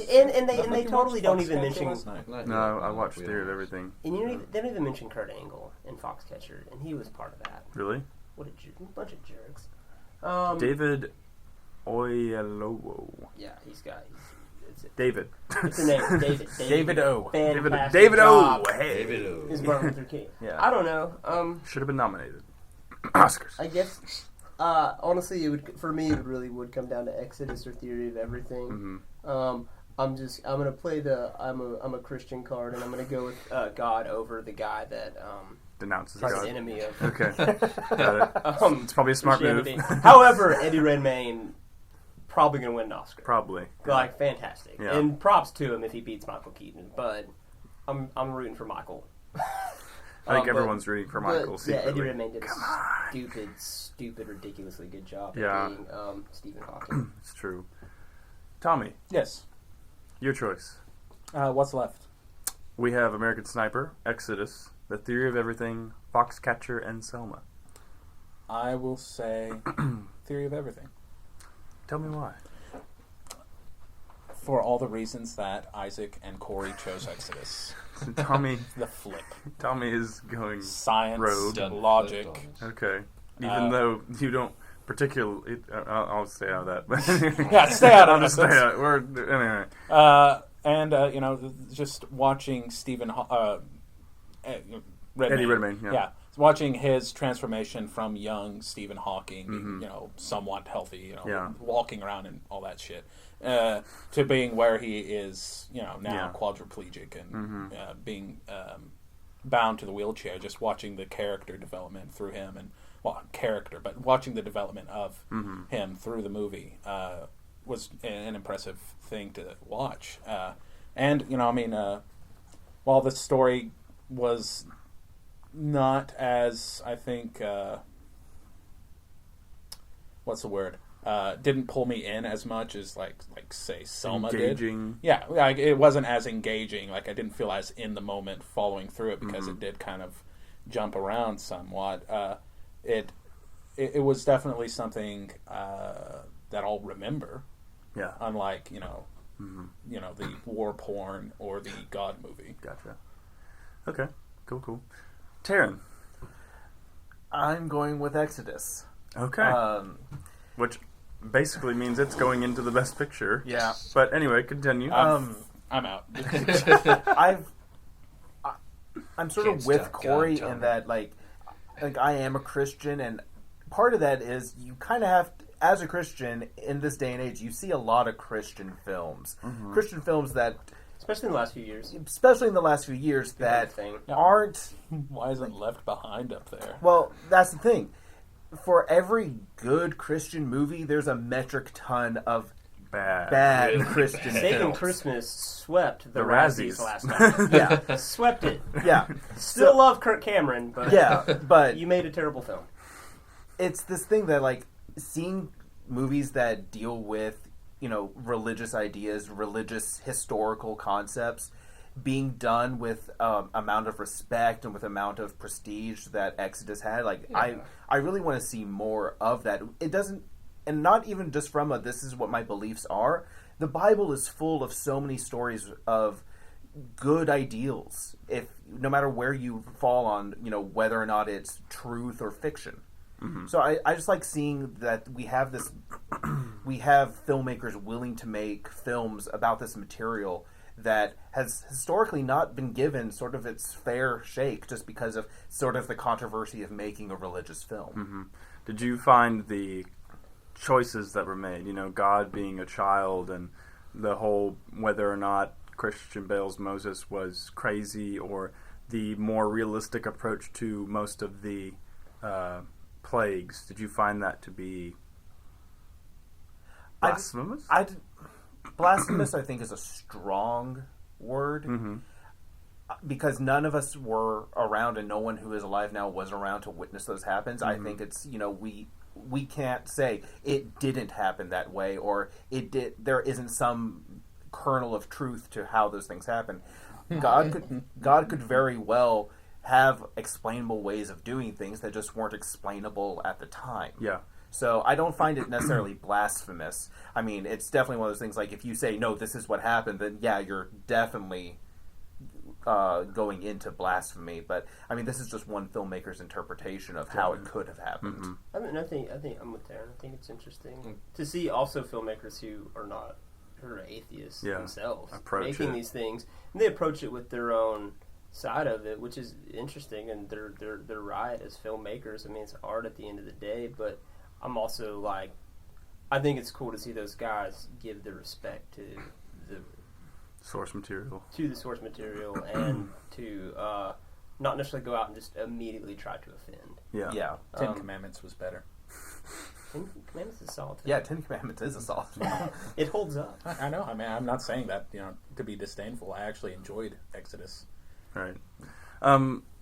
And they totally don't even mention. No, I watched Theory of Everything. And they don't even mention Kurt Angle in Foxcatcher, and he was part of that. Really? What a bunch of jerks. David Oyelowo. Yeah, he's David. It's the name. David O. David O. Hey. David O. Is Martin Luther King. Yeah. I don't know. Should have been nominated. Oscars. I guess. Honestly, it would really come down to Exodus or Theory of Everything. Mm-hmm. I'm gonna play I'm a Christian card, and I'm gonna go with God over the guy that denounces God. God. An enemy of. Okay. Got it. It's probably a smart move. However, Eddie Redmayne probably gonna win an Oscar. Probably. Like fantastic. Yeah. And props to him if he beats Michael Keaton, but I'm rooting for Michael. I think everyone's rooting for Michael. Yeah, Eddie Redmayne did a stupid, ridiculously good job at being Stephen Hawking. It's true. Tommy. Yes. Your choice. What's left? We have American Sniper, Exodus, The Theory of Everything, Foxcatcher, and Selma. I will say Theory of Everything. Tell me why. For all the reasons that Isaac and Corey chose Exodus. Tommy. The flip. Tommy is going science, rogue. logic. Okay. Even though you don't particularly... I'll stay out of that. Yeah, stay out of it. Anyway. And, just watching Eddie Redmayne, yeah. Watching his transformation from young Stephen Hawking, somewhat healthy, walking around and all that shit, to being where he is, now quadriplegic and being bound to the wheelchair. Just watching the character development through him, but watching the development of him through the movie was an impressive thing to watch. While the story was not as, I think, what's the word? Didn't pull me in as much as like say Selma engaging. Did. Yeah, like it wasn't as engaging. Like I didn't feel as in the moment following through it because it did kind of jump around somewhat. It was definitely something that I'll remember. Yeah. Unlike the war porn or the God movie. Gotcha. Okay. Cool. Taryn. I'm going with Exodus. Okay. Which basically means it's going into the Best Picture. Yeah. But anyway, continue. I'm out. I'm sort of with Corey in that, like I am a Christian, and part of that is you kind of have to, as a Christian in this day and age, you see a lot of Christian films. Mm-hmm. Christian films that... Especially in the last few years. That aren't... Why isn't Left Behind up there? Well, that's the thing. For every good Christian movie, there's a metric ton of bad Christian films. Saving Christmas swept the Razzies last night. Yeah. Swept it. Yeah. Still love Kirk Cameron, but, but you made a terrible film. It's this thing that, like, seeing movies that deal with, religious ideas, religious historical concepts, being done with amount of respect and with amount of prestige that Exodus had, I really want to see more of that. It doesn't, and not even just from this is what my beliefs are. The Bible is full of so many stories of good ideals, no matter where you fall on, whether or not it's truth or fiction. Mm-hmm. So I just like seeing that we have filmmakers willing to make films about this material that has historically not been given sort of its fair shake just because of sort of the controversy of making a religious film. Mm-hmm. Did you find the choices that were made, God being a child and the whole whether or not Christian Bale's Moses was crazy or the more realistic approach to most of the plagues, did you find that to be blasphemous? Blasphemous, I think, is a strong word. Mm-hmm. Because none of us were around, and no one who is alive now was around to witness those happens. Mm-hmm. I think it's, we can't say it didn't happen that way, or it did. There isn't some kernel of truth to how those things happen. God could very well have explainable ways of doing things that just weren't explainable at the time. Yeah. So I don't find it necessarily blasphemous. I mean, it's definitely one of those things like if you say, no, this is what happened, then yeah, you're definitely going into blasphemy. But I mean, this is just one filmmaker's interpretation of how it could have happened. Mm-hmm. I think I'm with Darren. I think it's interesting to see also filmmakers who are atheists themselves making these things, and they approach it with their own side of it, which is interesting, and they're right as filmmakers. I mean, it's art at the end of the day, but I'm also like, I think it's cool to see those guys give the respect to the source material, and to not necessarily go out and just immediately try to offend. Yeah. Ten Commandments was better. Ten Commandments is solid. Yeah, Ten Commandments is a solid. It holds up. I know. I mean, I'm not saying that to be disdainful. I actually enjoyed Exodus. Right.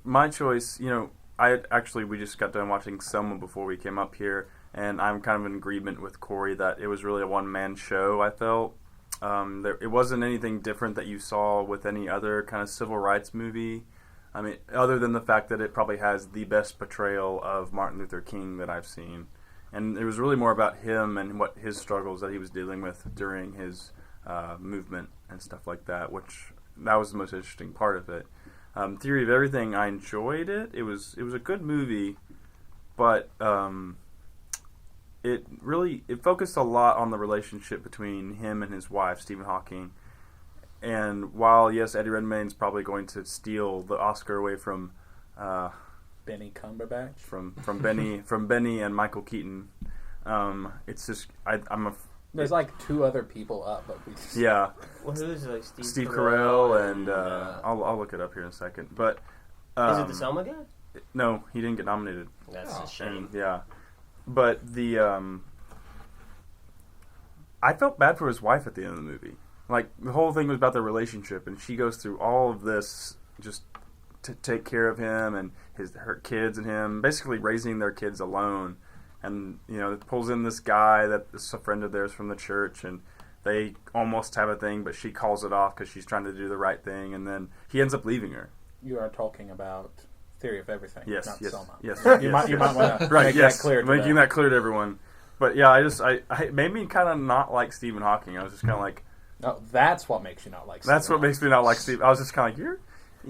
My choice, we just got done watching Selma before we came up here, and I'm kind of in agreement with Corey that it was really a one-man show, I felt. It wasn't anything different that you saw with any other kind of civil rights movie. I mean, other than the fact that it probably has the best portrayal of Martin Luther King that I've seen. And it was really more about him and what his struggles that he was dealing with during his movement and stuff like that, which that was the most interesting part of it. Theory of Everything, I enjoyed it. It was a good movie, but it focused a lot on the relationship between him and his wife, Stephen Hawking. And while, yes, Eddie Redmayne's probably going to steal the Oscar away from Benny Cumberbatch, from Benny and Michael Keaton, it's just there's like two other people up, but yeah. Well, who's like Steve Carell and I'll look it up here in a second. But is it the Selma guy? No, he didn't get nominated. That's a shame. Yeah, but I felt bad for his wife at the end of the movie. Like, the whole thing was about their relationship, and she goes through all of this just to take care of him and her kids and him, basically raising their kids alone. And, it pulls in this guy that's a friend of theirs from the church, and they almost have a thing, but she calls it off because she's trying to do the right thing, and then he ends up leaving her. You are talking about Theory of Everything, not Selma. Yes. You might want to make that clear to making that clear to everyone. But, yeah, it made me kind of not like Stephen Hawking. I was just kind of like... No, that's what makes you not like Stephen That's what makes me not like Steve. I was just kind of like,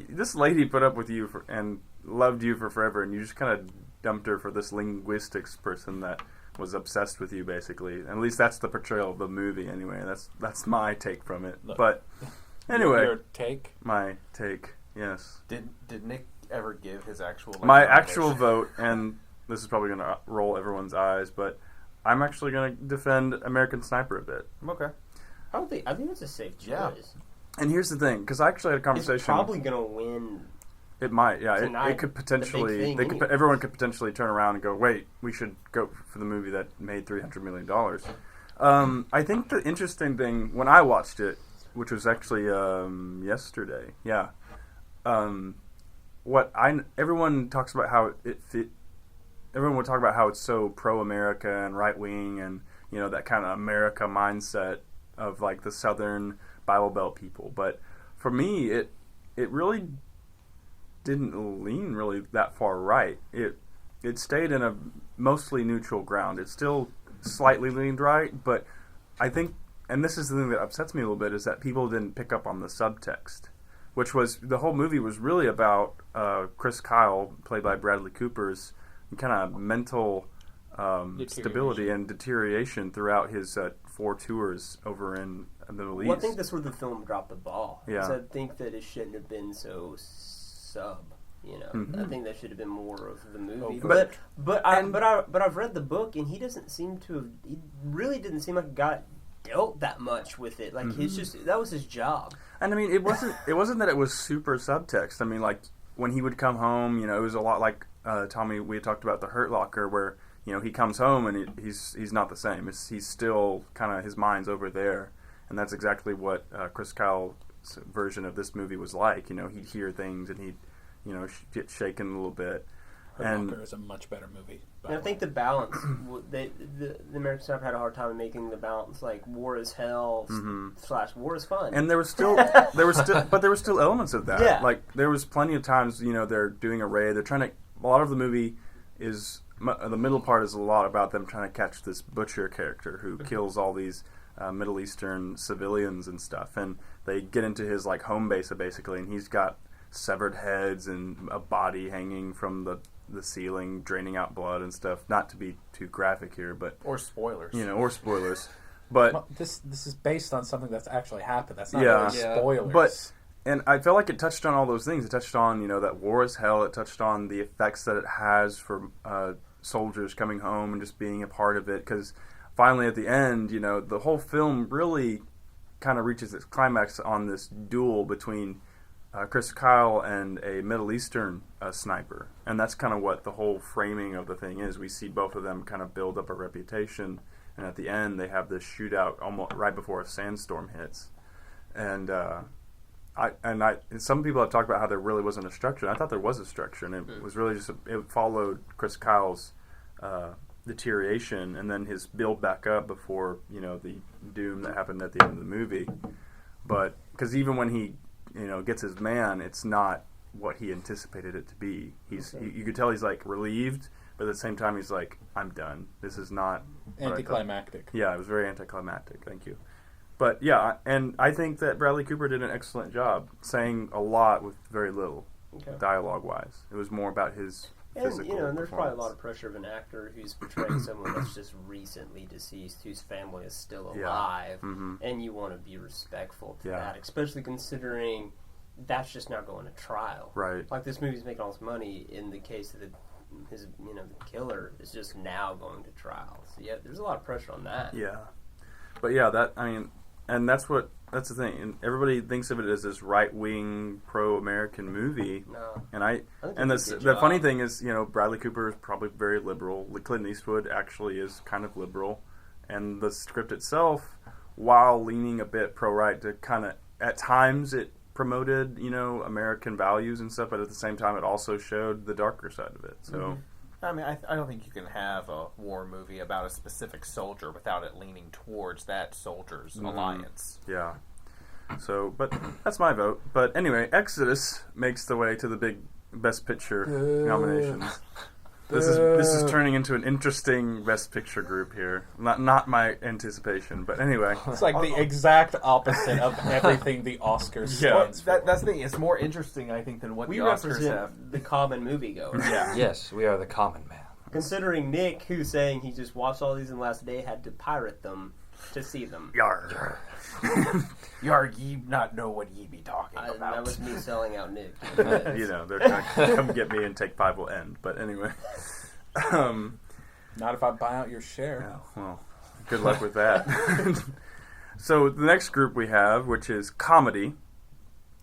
this lady put up with you and loved you for forever, and you just kind of dumped her for this linguistics person that was obsessed with you, basically. And at least that's the portrayal of the movie, anyway. That's my take from it. Look, but anyway, your take, my take, Yes. Did Nick ever give his actual? My actual vote, and this is probably going to roll everyone's eyes, but I'm actually going to defend American Sniper a bit. Okay. I think that's a safe choice. Yeah. And here's the thing, because I actually had a conversation. It's probably going to win. It might, yeah. Tonight, it could potentially. anyway. Everyone could potentially turn around and go, "Wait, we should go for the movie that made $300 million." I think the interesting thing when I watched it, which was actually yesterday, yeah. Everyone talks about how it fit. Everyone would talk about how it's so pro-America and right-wing, and that kind of America mindset of like the Southern Bible Belt people. But for me, it really didn't lean really that far right. It stayed in a mostly neutral ground. It still slightly leaned right, but I think, and this is the thing that upsets me a little bit, is that people didn't pick up on the subtext, which was the whole movie was really about Chris Kyle, played by Bradley Cooper's kind of mental stability and deterioration throughout his 4 tours over in the Middle East. Well, I think that's where the film dropped the ball. Yeah. I think that it shouldn't have been so sub. I think that should have been more of the movie. But I've read the book, and he doesn't seem to have. He really didn't seem like he got dealt that much with it. Like that was his job. And I mean, it wasn't that it was super subtext. I mean, like when he would come home, it was a lot like Tommy. We had talked about the Hurt Locker, where he comes home and he's not the same. He's still kind of, his mind's over there, and that's exactly what Chris Kyle's version of this movie was like. He'd hear things and he'd get shaken a little bit. Hurt Locker is a much better movie. And I think the balance, the American Sniper had a hard time making the balance, like war is hell / war is fun. And there were still elements of that. Yeah. Like there was plenty of times, they're doing a raid. They're trying to. A lot of the movie is the middle part is a lot about them trying to catch this butcher character who kills all these Middle Eastern civilians and stuff. And they get into his like home base basically, and he's got severed heads and a body hanging from the ceiling, draining out blood and stuff. Not to be too graphic here, but or spoilers, or spoilers. But this is based on something that's actually happened. That's not really spoilers. And I felt like it touched on all those things. It touched on that war is hell. It touched on the effects that it has for soldiers coming home and just being a part of it. Because finally, at the end, the whole film really kind of reaches its climax on this duel between Chris Kyle and a Middle Eastern sniper. And that's kind of what the whole framing of the thing is. We see both of them kind of build up a reputation, and at the end they have this shootout almost right before a sandstorm hits. And some people have talked about how there really wasn't a structure. I thought there was a structure, and it was really just it followed Chris Kyle's deterioration and then his build back up before the doom that happened at the end of the movie. But because even when he gets his man, it's not what he anticipated it to be. You could tell he's like relieved, but at the same time he's like, I'm done. This is not anticlimactic. Yeah, it was very anticlimactic. Thank you. But yeah, and I think that Bradley Cooper did an excellent job saying a lot with very little, dialogue-wise. It was more about his physical and there's probably a lot of pressure of an actor who's portraying someone that's just recently deceased, whose family is still alive, and you want to be respectful to that, especially considering that's just now going to trial. Right. Like this movie's making all this money. In the case of the killer is just now going to trial. So yeah, there's a lot of pressure on that. Yeah. But yeah, and that's the thing. And everybody thinks of it as this right-wing, pro-American movie. No. And the funny thing is, Bradley Cooper is probably very liberal. Clint Eastwood actually is kind of liberal. And the script itself, while leaning a bit pro-right, to kind of, at times it promoted, American values and stuff, but at the same time it also showed the darker side of it. So... I mean, I don't think you can have a war movie about a specific soldier without it leaning towards that soldier's alliance. Yeah. So, but that's my vote. But anyway, Exodus makes the way to the big Best Picture nominations. This is turning into an interesting Best Picture group here. Not my anticipation, but anyway. It's like the exact opposite of everything the Oscars stands for. That's the thing. It's more interesting, I think, than what the Oscars have. The common moviegoer. Yeah. Yes, we are the common man. Considering Nick, who's saying he just watched all these in the last day, had to pirate them. to see them. Yar. Yar, ye not know what ye be talking about. That was me selling out Nick. You know, they're trying to come get me and Take 5 will end. But anyway. Not if I buy out your share. Yeah, well, good luck with that. So the next group we have, which is comedy.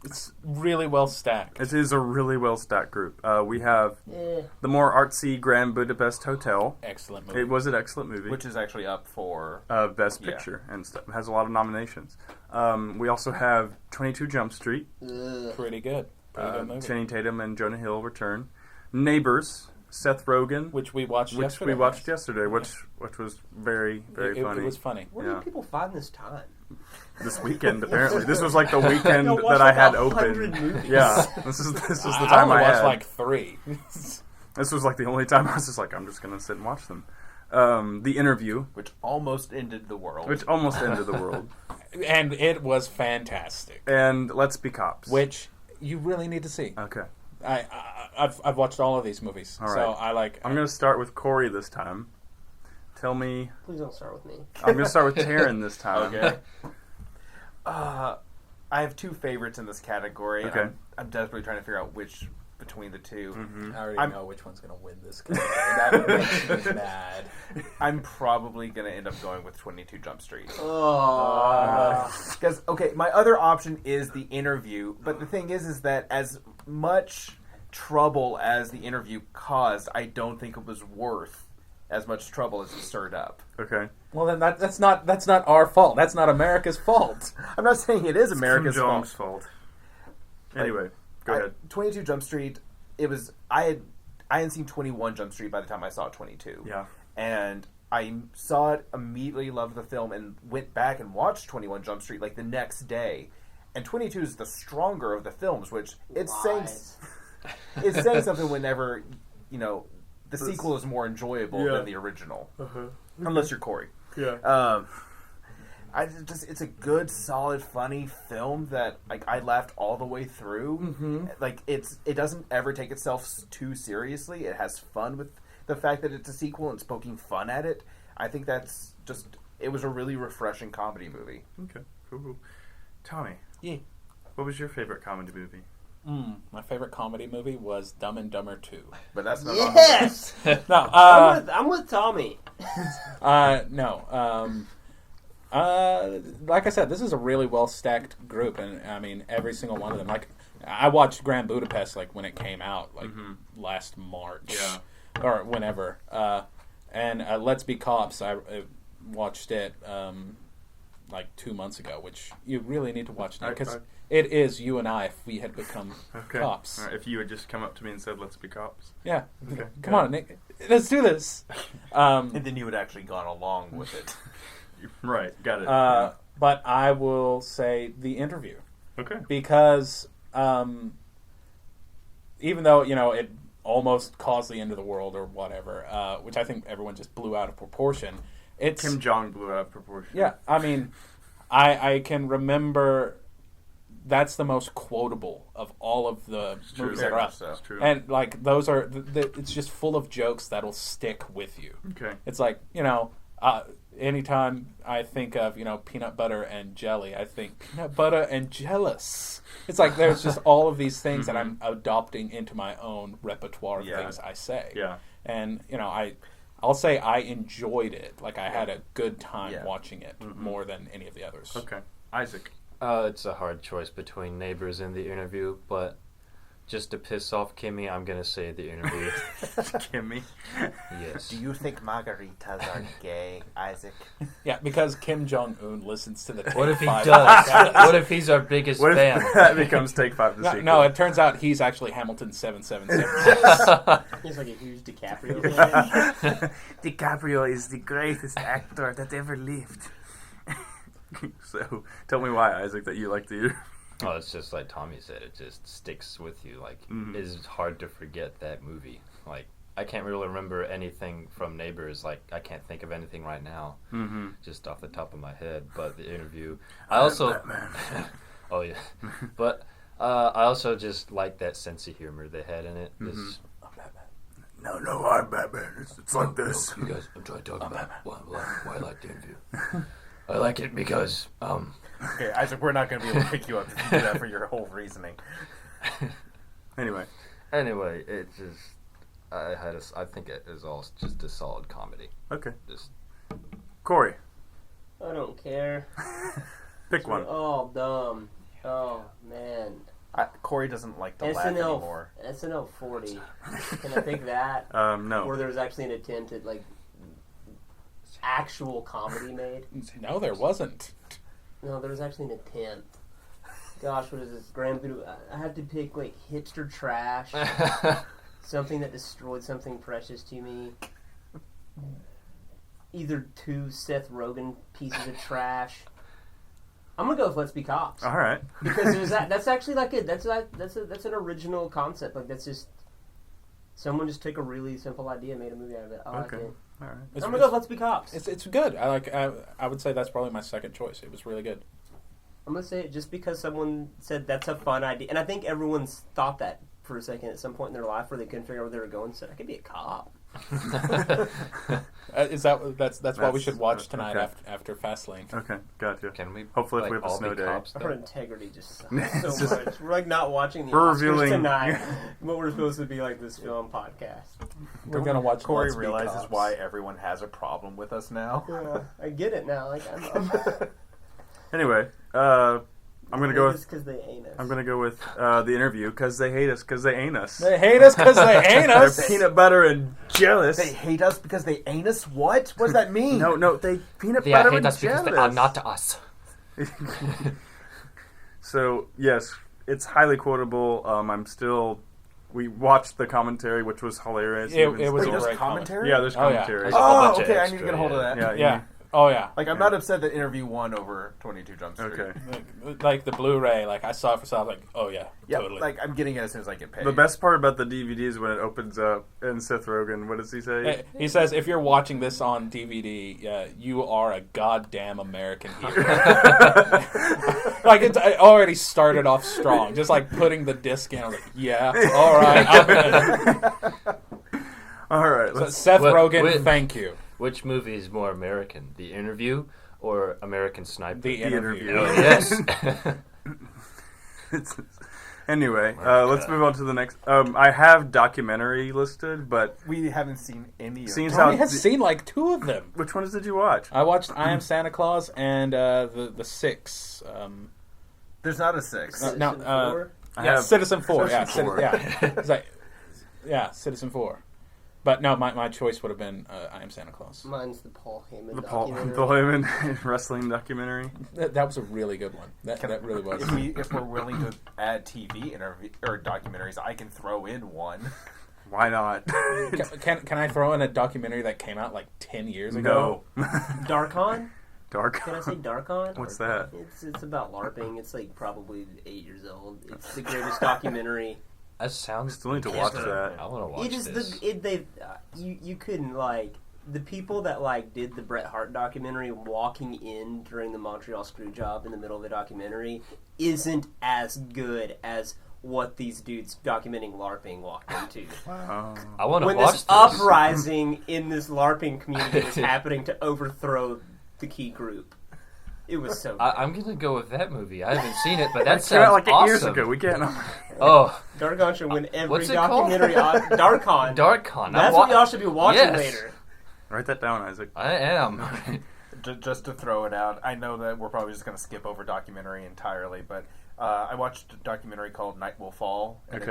It's really well stacked. It is a really well stacked group. We have the more artsy Grand Budapest Hotel. Excellent movie. It was an excellent movie. Which is actually up for... Best Picture and stuff. It has a lot of nominations. We also have 22 Jump Street. Pretty good. Pretty good movie. Channing Tatum and Jonah Hill return. Neighbors, Seth Rogen. Which we watched yesterday. Which was very, very funny. It was funny. Where do people find this time? This weekend, apparently. This was like the weekend that I had open. Movies. Yeah, this is the time I only watched had. like 3. This was like the only time I was just like, I'm just going to sit and watch them. The Interview. Which almost ended the world. And it was fantastic. And Let's Be Cops. Which you really need to see. Okay. I've watched all of these movies. All right. So I like... I'm going to start with Corey this time. Tell me... Please don't start with me. I'm going to start with Taryn this time. Okay. I have 2 favorites in this category. Okay. I'm desperately trying to figure out which between the 2. I already know which one's going to win this category. That makes me mad. I'm probably going to end up going with 22 Jump Street. Oh. Okay, my other option is The Interview, but the thing is that as much trouble as The Interview caused, I don't think it was worth as much trouble as it stirred up. Okay. Well, then that's not our fault. That's not America's fault. I'm not saying it is America's Kim Jong's fault. Anyway, go ahead. 22 Jump Street, it was... I hadn't seen 21 Jump Street by the time I saw 22. Yeah. And I saw it, immediately loved the film, and went back and watched 21 Jump Street like the next day. And 22 is the stronger of the films, which it's saying something whenever, you know, the sequel is more enjoyable than the original. Unless you're Corey. Yeah. It's a good, solid, funny film that I laughed all the way through. Mm-hmm. Like it doesn't ever take itself too seriously. It has fun with the fact that it's a sequel and it's poking fun at it. I think that's it was a really refreshing comedy movie. Okay, cool. Tommy. Yeah. What was your favorite comedy movie? My favorite comedy movie was Dumb and Dumber 2. But that's not Yes! No, I'm with Tommy. no. Like I said, this is a really well stacked group, and I mean every single one of them. Like I watched Grand Budapest like when it came out, like last March, or whenever. And Let's Be Cops, I watched it like 2 months ago, which you really need to watch now because it is you and I if we had become cops. Right, if you had just come up to me and said, "Let's be cops." Yeah. Okay. Come on, Nick. Let's do this. and then you had actually gone along with it. Right. Got it. But I will say The Interview. Okay. Because even though, you know, it almost caused the end of the world or whatever, which I think everyone just blew out of proportion. Kim Jong blew out of proportion. Yeah. I mean, I can remember... That's the most quotable of all of the movies that are up. That's true. And, like, those are... it's just full of jokes that'll stick with you. Okay. It's like, you know, anytime I think of, you know, peanut butter and jelly, I think peanut butter and jealous. It's like there's just all of these things that I'm adopting into my own repertoire of things I say. Yeah. And, you know, I'll say I enjoyed it. Like, I had a good time watching it more than any of the others. Okay. Isaac. It's a hard choice between Neighbors and The Interview, but just to piss off Kimmy, I'm going to say The Interview. Kimmy? Yes. Do you think margaritas are gay, Isaac? Yeah, because Kim Jong-un listens to the Take What if he 5 does? podcast. What if he's our biggest What fan? if that becomes Take 5 the sequel? No, it turns out he's actually Hamilton 777. He's like a huge DiCaprio fan. DiCaprio is the greatest actor that ever lived. So, tell me why, Isaac, that you like the... Oh, it's just like Tommy said. It just sticks with you. Like, it's hard to forget that movie. Like, I can't really remember anything from Neighbors. Like, I can't think of anything right now, just off the top of my head. But The Interview, I also, Batman. oh yeah, but I also just like that sense of humor they had in it. This, I'm Batman. No, I'm Batman. It's like this. You guys, I'm trying to talk about why I like The Interview. I like it because Okay, Isaac, we're not going to be able to pick you up if you do that for your whole reasoning. Anyway, it just I think it is all just a solid comedy. okay. Just Corey, I don't care. pick one. We're all dumb. Oh, man. Corey doesn't like to laugh anymore. SNL 40. Can I pick that? No. Where there was actually an attempt at, like, actual comedy made? No, there wasn't. No, there was actually an attempt. Gosh, what is this? Grand Voodoo. I have to pick, like, hipster trash. Something that destroyed something precious to me. Either two Seth Rogen pieces of trash. I'm gonna go with Let's Be Cops. All right. Because there's that. That's actually like that's an original concept. Like that's just someone just took a really simple idea and made a movie out of it. I like it. All right. I'm gonna go with Let's Be Cops. It's good. I would say that's probably my second choice. It was really good. I'm gonna say it just because someone said that's a fun idea, and I think everyone's thought that for a second at some point in their life where they couldn't figure out where they were going. Said I could be a cop. That's why we should watch tonight okay. after Fastlane. Okay, gotcha. Can we? Hopefully, if like, we have a all snow be day. cops, Our then? integrity just sucks so much. We're like not watching the We're Oscars revealing- tonight. But we're supposed to be like this film podcast. We're gonna watch. Corey Let's Be realizes Cops. why everyone has a problem with us now. Yeah, I get it now. Like I'm Anyway, I'm gonna go with. because they ain't us. I'm gonna go with the interview because they hate us because they ain't us. They hate us because they hate They're us. peanut butter and jealous. They hate us because they ain't us? What? What does that mean? No, they peanut They butter hate and us jealous. because they are not us. So yes, it's highly quotable. We watched the commentary, which was hilarious. It was Wait, a there's great commentary? Yeah, there's Oh, yeah. commentary. a Oh, bunch of okay, I extra, need to get a hold of that. Yeah. Oh yeah. Like, I'm not upset that interview won over 22 Jump Street. Okay. Like the Blu-ray. Like I saw it for sale. Like oh yeah. Yeah, Totally. like, I'm getting it as soon as I get paid. The best part about the DVD is when it opens up and Seth Rogen, what does he say? He says, if you're watching this on DVD, you are a goddamn American hero. Like, it already started off strong. Just like putting the disc in. I was like, yeah, all right, I'm in. All right, So Seth Rogen, wait. Thank you. Which movie is more American, The Interview or American Sniper? The interview. Oh, yes. Anyway, My let's God. move on to the next. I have documentary listed, but We haven't seen any of Seems them. how- Tony has seen like two of them. which ones did you watch? I watched I Am Santa Claus and the Six. There's not a 6. No, Citizen Four? I Yeah, have Citizen 4. Citizen 4. It's like, yeah, Citizen 4. But no, my choice would have been I Am Santa Claus. Mine's the Paul Heyman the Paul documentary. Heyman wrestling documentary. That was a really good one. That really was. If we're willing to add TV interview or documentaries, I can throw in one. Why not? Can I throw in a documentary that came out like 10 years ago? No. Darkon? Dark. Can I say Darkon? What's that? It's about LARPing. It's like probably 8 years old. It's the greatest documentary. That sounds. Still need to watch Ever. that. I want to watch It is this. you couldn't like the people that like did the Bret Hart documentary walking in during the Montreal Screwjob in the middle of the documentary isn't as good as what these dudes documenting LARPing walked into. I want to When watch this this. uprising in this LARPing community was happening to overthrow the key group. It was so good. I'm gonna go with that movie. I haven't seen it, but that Came out sounds like 8 awesome. years ago. We can't. Oh, Darkon should win every What's it called? documentary. Darkon. Darkon. That's what y'all should be watching Yes. later. Write that down, Isaac. I am. Just to throw it out, I know that we're probably just going to skip over documentary entirely, but I watched a documentary called Night Will Fall, and Okay.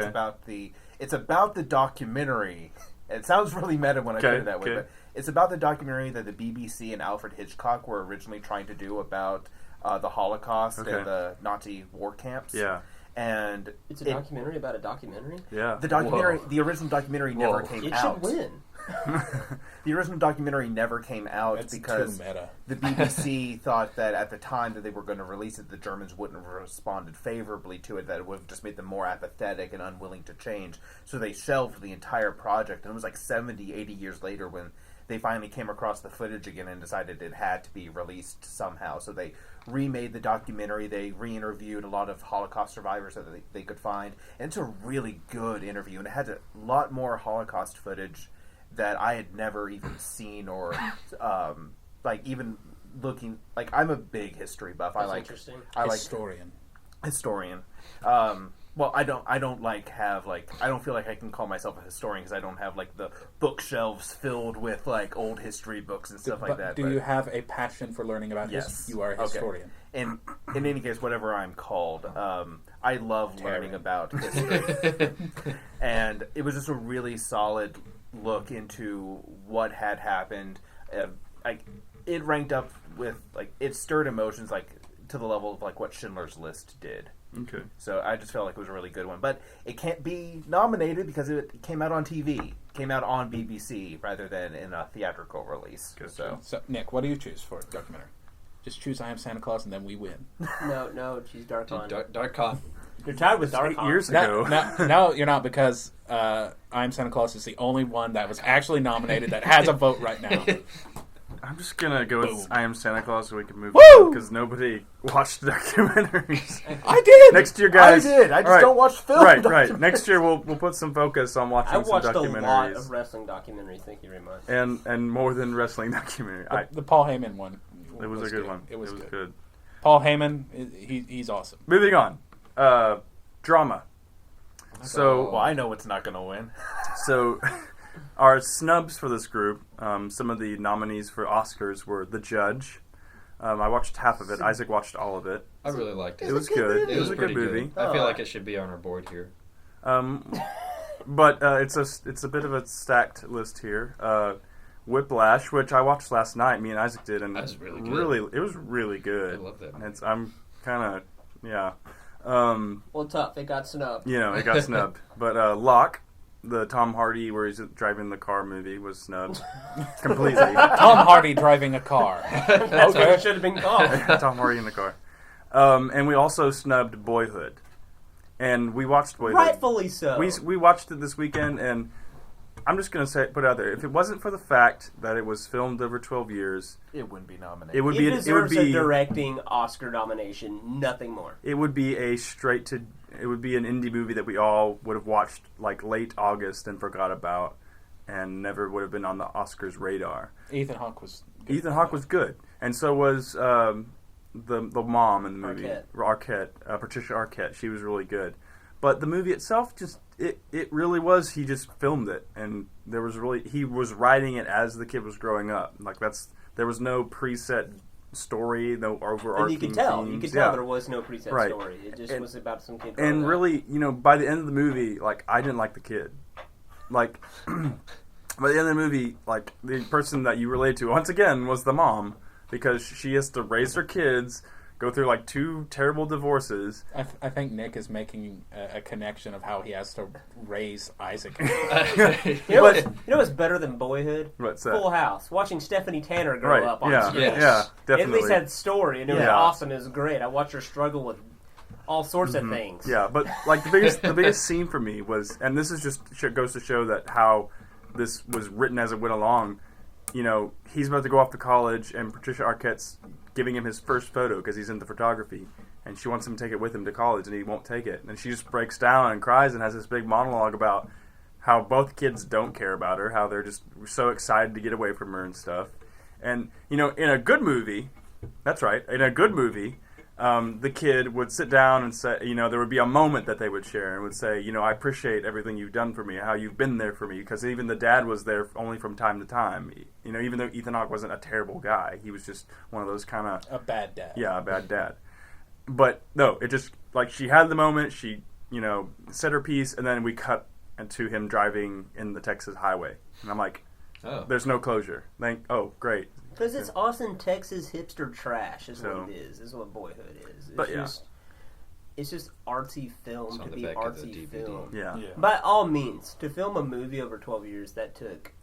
it's about the documentary. It sounds really meta when I put it that way, okay. but it's about the documentary that the BBC and Alfred Hitchcock were originally trying to do about the Holocaust Okay. and the Nazi war camps. Yeah. And It's a documentary about a documentary? Yeah. the documentary, Whoa. the original documentary never Whoa. came It out. should win. The original documentary never came out That's because too meta. the BBC thought that at the time that they were going to release it, the Germans wouldn't have responded favorably to it, that it would have just made them more apathetic and unwilling to change. So they shelved the entire project, and it was like 70, 80 years later when they finally came across the footage again and decided it had to be released somehow. So they remade the documentary, they re-interviewed a lot of Holocaust survivors that they could find, and it's a really good interview, and it had a lot more Holocaust footage that I had never even seen or like even looking like I'm a big history buff. That's interesting. I like historian. Well, I don't feel like I can call myself a historian because I don't have like the bookshelves filled with like old history books and stuff like that. Do you have a passion for learning about history? You are a historian. And in any case, whatever I'm called, I love learning about history. And it was just a really solid look into what had happened. It ranked up with it stirred emotions to the level of what Schindler's List did. Okay. So I just felt like it was a really good one. But it can't be nominated because it came out on TV. Came out on BBC rather than in a theatrical release. So, Nick, what do you choose for documentary? Just choose I Am Santa Claus and then we win. No, choose Dark Con. Dark Con. You're tied with Dark Con. 8 years ago. No, you're not, because I Am Santa Claus is the only one that was actually nominated that has a vote right now. I'm just gonna go with I Am Santa Claus so we can move on because nobody watched documentaries. I did. Next year, guys. I did. I just don't watch film. Right. Next year we'll put some focus on watching some documentaries. I watched a lot of wrestling documentaries. Thank you very much. And more than wrestling documentary. The Paul Heyman one. It was a good one. It was good. Paul Heyman, he's awesome. Moving on. Drama. So I know what's not going to win. So. Our snubs for this group, some of the nominees for Oscars were The Judge. I watched half of it. Isaac watched all of it. I really liked it. It was good. It was a good movie. I feel like it should be on our board here. But it's a bit of a stacked list here. Whiplash, which I watched last night. Me and Isaac did, and that's really good. It was really good. I love that movie. I'm kind of well, tough. It got snubbed. It got snubbed. But Locke. The Tom Hardy where he's driving the car movie was snubbed completely. Tom Hardy driving a car. That's what it should have been called. Tom Hardy in the car. And we also snubbed Boyhood. And we watched Boyhood. Rightfully so. We watched it this weekend, and I'm just going to put it out there. If it wasn't for the fact that it was filmed over 12 years... It wouldn't be nominated. It deserves a directing Oscar nomination, nothing more. It would be it would be an indie movie that we all would have watched late August and forgot about and never would have been on the Oscars radar. Ethan Hawke was good. And so was the mom in the movie. Patricia Arquette. She was really good. But the movie itself it really was, he just filmed it, and he was writing it as the kid was growing up. There was no preset story, no overarching. And you could tell. You could tell there was no preset story. It just was about some kid growing up. Really, by the end of the movie, I didn't like the kid. By the end of the movie, the person that you relate to, once again, was the mom, because she has to raise her kids, go through 2 terrible divorces. I think Nick is making a connection of how he has to raise Isaac. You know what's better than Boyhood? What's that? Full House. Watching Stephanie Tanner grow up on screen. Yeah, definitely. At least had story, and it was awesome. It was great. I watched her struggle with all sorts of things. Yeah, but the biggest scene for me was, and this is just goes to show that how this was written as it went along. He's about to go off to college, and Patricia Arquette's giving him his first photo because he's into photography, and she wants him to take it with him to college, and he won't take it. And she just breaks down and cries and has this big monologue about how both kids don't care about her, how they're just so excited to get away from her and stuff. And, in a good movie, that's right, in a good movie, the kid would sit down and say, there would be a moment that they would share and would say, I appreciate everything you've done for me, how you've been there for me, because even the dad was there only from time to time. Even though Ethan Hawke wasn't a terrible guy, he was just one of those kind of... A bad dad. Yeah, a bad dad. But, no, it just, she had the moment, she, said her piece, and then we cut to him driving in the Texas highway. And I'm like, there's no closure. Great. Because it's Austin, Texas hipster trash is what it is what Boyhood is. It's just artsy film to be artsy film. Yeah. By all means, to film a movie over 12 years, that took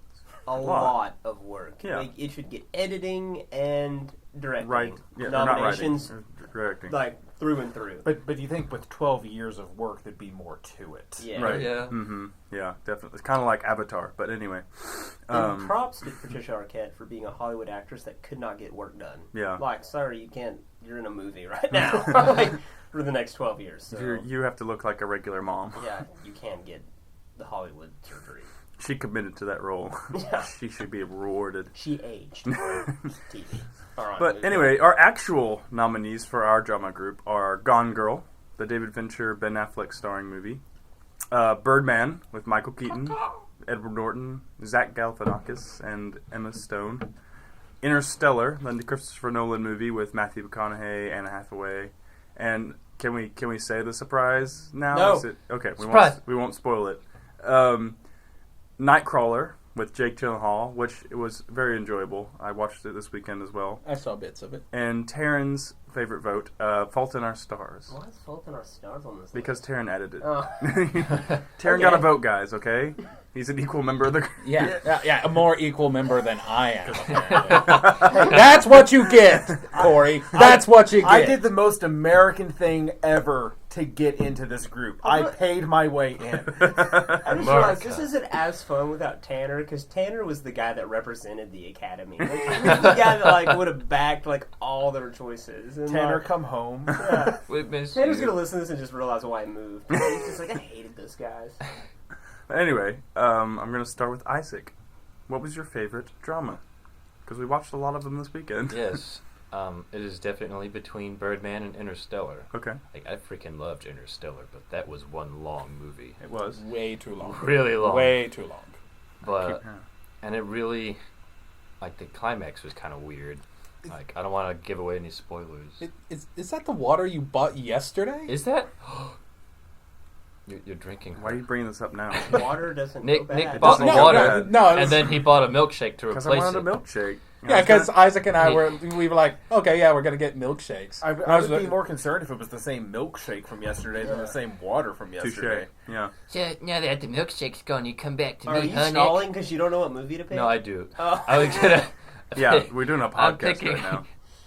a lot of work. Yeah. It should get editing and directing. Right. Yeah, nominations. Directing. Through and through. But you think with 12 years of work, there'd be more to it. Yeah. Right. Yeah. Mm-hmm. Yeah, definitely. It's kind of like Avatar, but anyway. And props to Patricia Arquette for being a Hollywood actress that could not get work done. Yeah. Sorry, you can't. You're in a movie right now for the next 12 years. So. You have to look like a regular mom. Yeah, you can get the Hollywood surgery. She committed to that role. Yeah. She should be rewarded. She aged on TV. Or on But movie. anyway, our actual nominees for our drama group are Gone Girl, the David Fincher, Ben Affleck starring movie, Birdman with Michael Keaton, Edward Norton, Zach Galifianakis, and Emma Stone, Interstellar, the Christopher Nolan movie with Matthew McConaughey, Anna Hathaway, and can we say the surprise now? No. Is it, okay, Surprise. We won't spoil it. Nightcrawler with Jake Gyllenhaal, which it was very enjoyable. I watched it this weekend as well. I saw bits of it. And Taryn's favorite vote, Fault in Our Stars. Why is Fault in Our Stars on this Because list? Taryn edited it. Oh. Taryn Okay. got a vote, guys, okay? He's an equal member of the group. Yeah, a more equal member than I am. Apparently. That's what you get, Corey. That's what you get. I did the most American thing ever to get into this group. I paid my way in. I just realized this isn't as fun without Tanner, because Tanner was the guy that represented the Academy. Like, he was the guy that like would have backed like all their choices. And, Tanner, like, come home. yeah. We miss Tanner's you. gonna listen to this and just realize why I moved. He's just like, I hated those guys. Anyway, I'm going to start with Isaac. What was your favorite drama? Because we watched a lot of them this weekend. Yes. It is definitely between Birdman and Interstellar. Okay. Like, I freaking loved Interstellar, but that was one long movie. It was. Way too long. Really long. Way too long. But, and it really, like, the climax was kind of weird. Like, I don't want to give away any spoilers. Is that the water you bought yesterday? Is that? You're drinking. Why are you bringing this up now? Water doesn't go Nick bad. bought No, water, no, and then he bought a milkshake to Because replace I wanted it. a milkshake. Yeah, because Isaac and I we were like, okay, yeah, we're gonna get milkshakes. I was would be like- more concerned if it was the same milkshake from yesterday than the same water from yesterday. Touche. Yeah. So now that the milkshake's gone, you come back to Are me, you huh, Nick? stalling because you don't know what movie to pick? No, I do. Oh. I was gonna. Yeah, we're doing a I'm podcast picking- right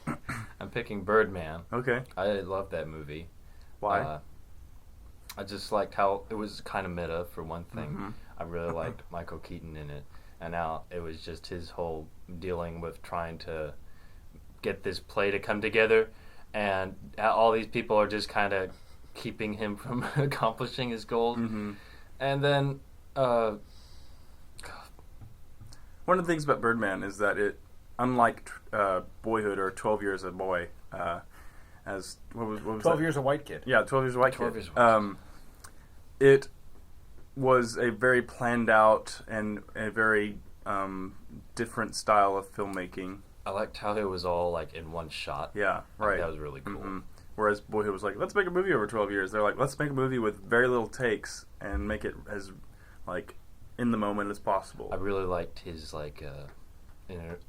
now. I'm picking Birdman. Okay. I love that movie. Why? I just liked how it was kind of meta for one thing. Mm-hmm. I really liked Michael Keaton in it, and now it was just his whole dealing with trying to get this play to come together, and all these people are just kind of keeping him from accomplishing his goals. Mm-hmm. And then, One of the things about Birdman is that it, unlike Boyhood or 12 Years a Boy, as what was 12 that? Years a White Kid. Yeah, 12 Years a White 12 Kid. Years a White Kid. It was a very planned out and a very different style of filmmaking. I liked how it was all like in one shot. Yeah, right. That was really cool. Mm-hmm. Whereas Boyhood was like, let's make a movie over 12 years. They're like, let's make a movie with very little takes and make it as like in the moment as possible. I really liked his like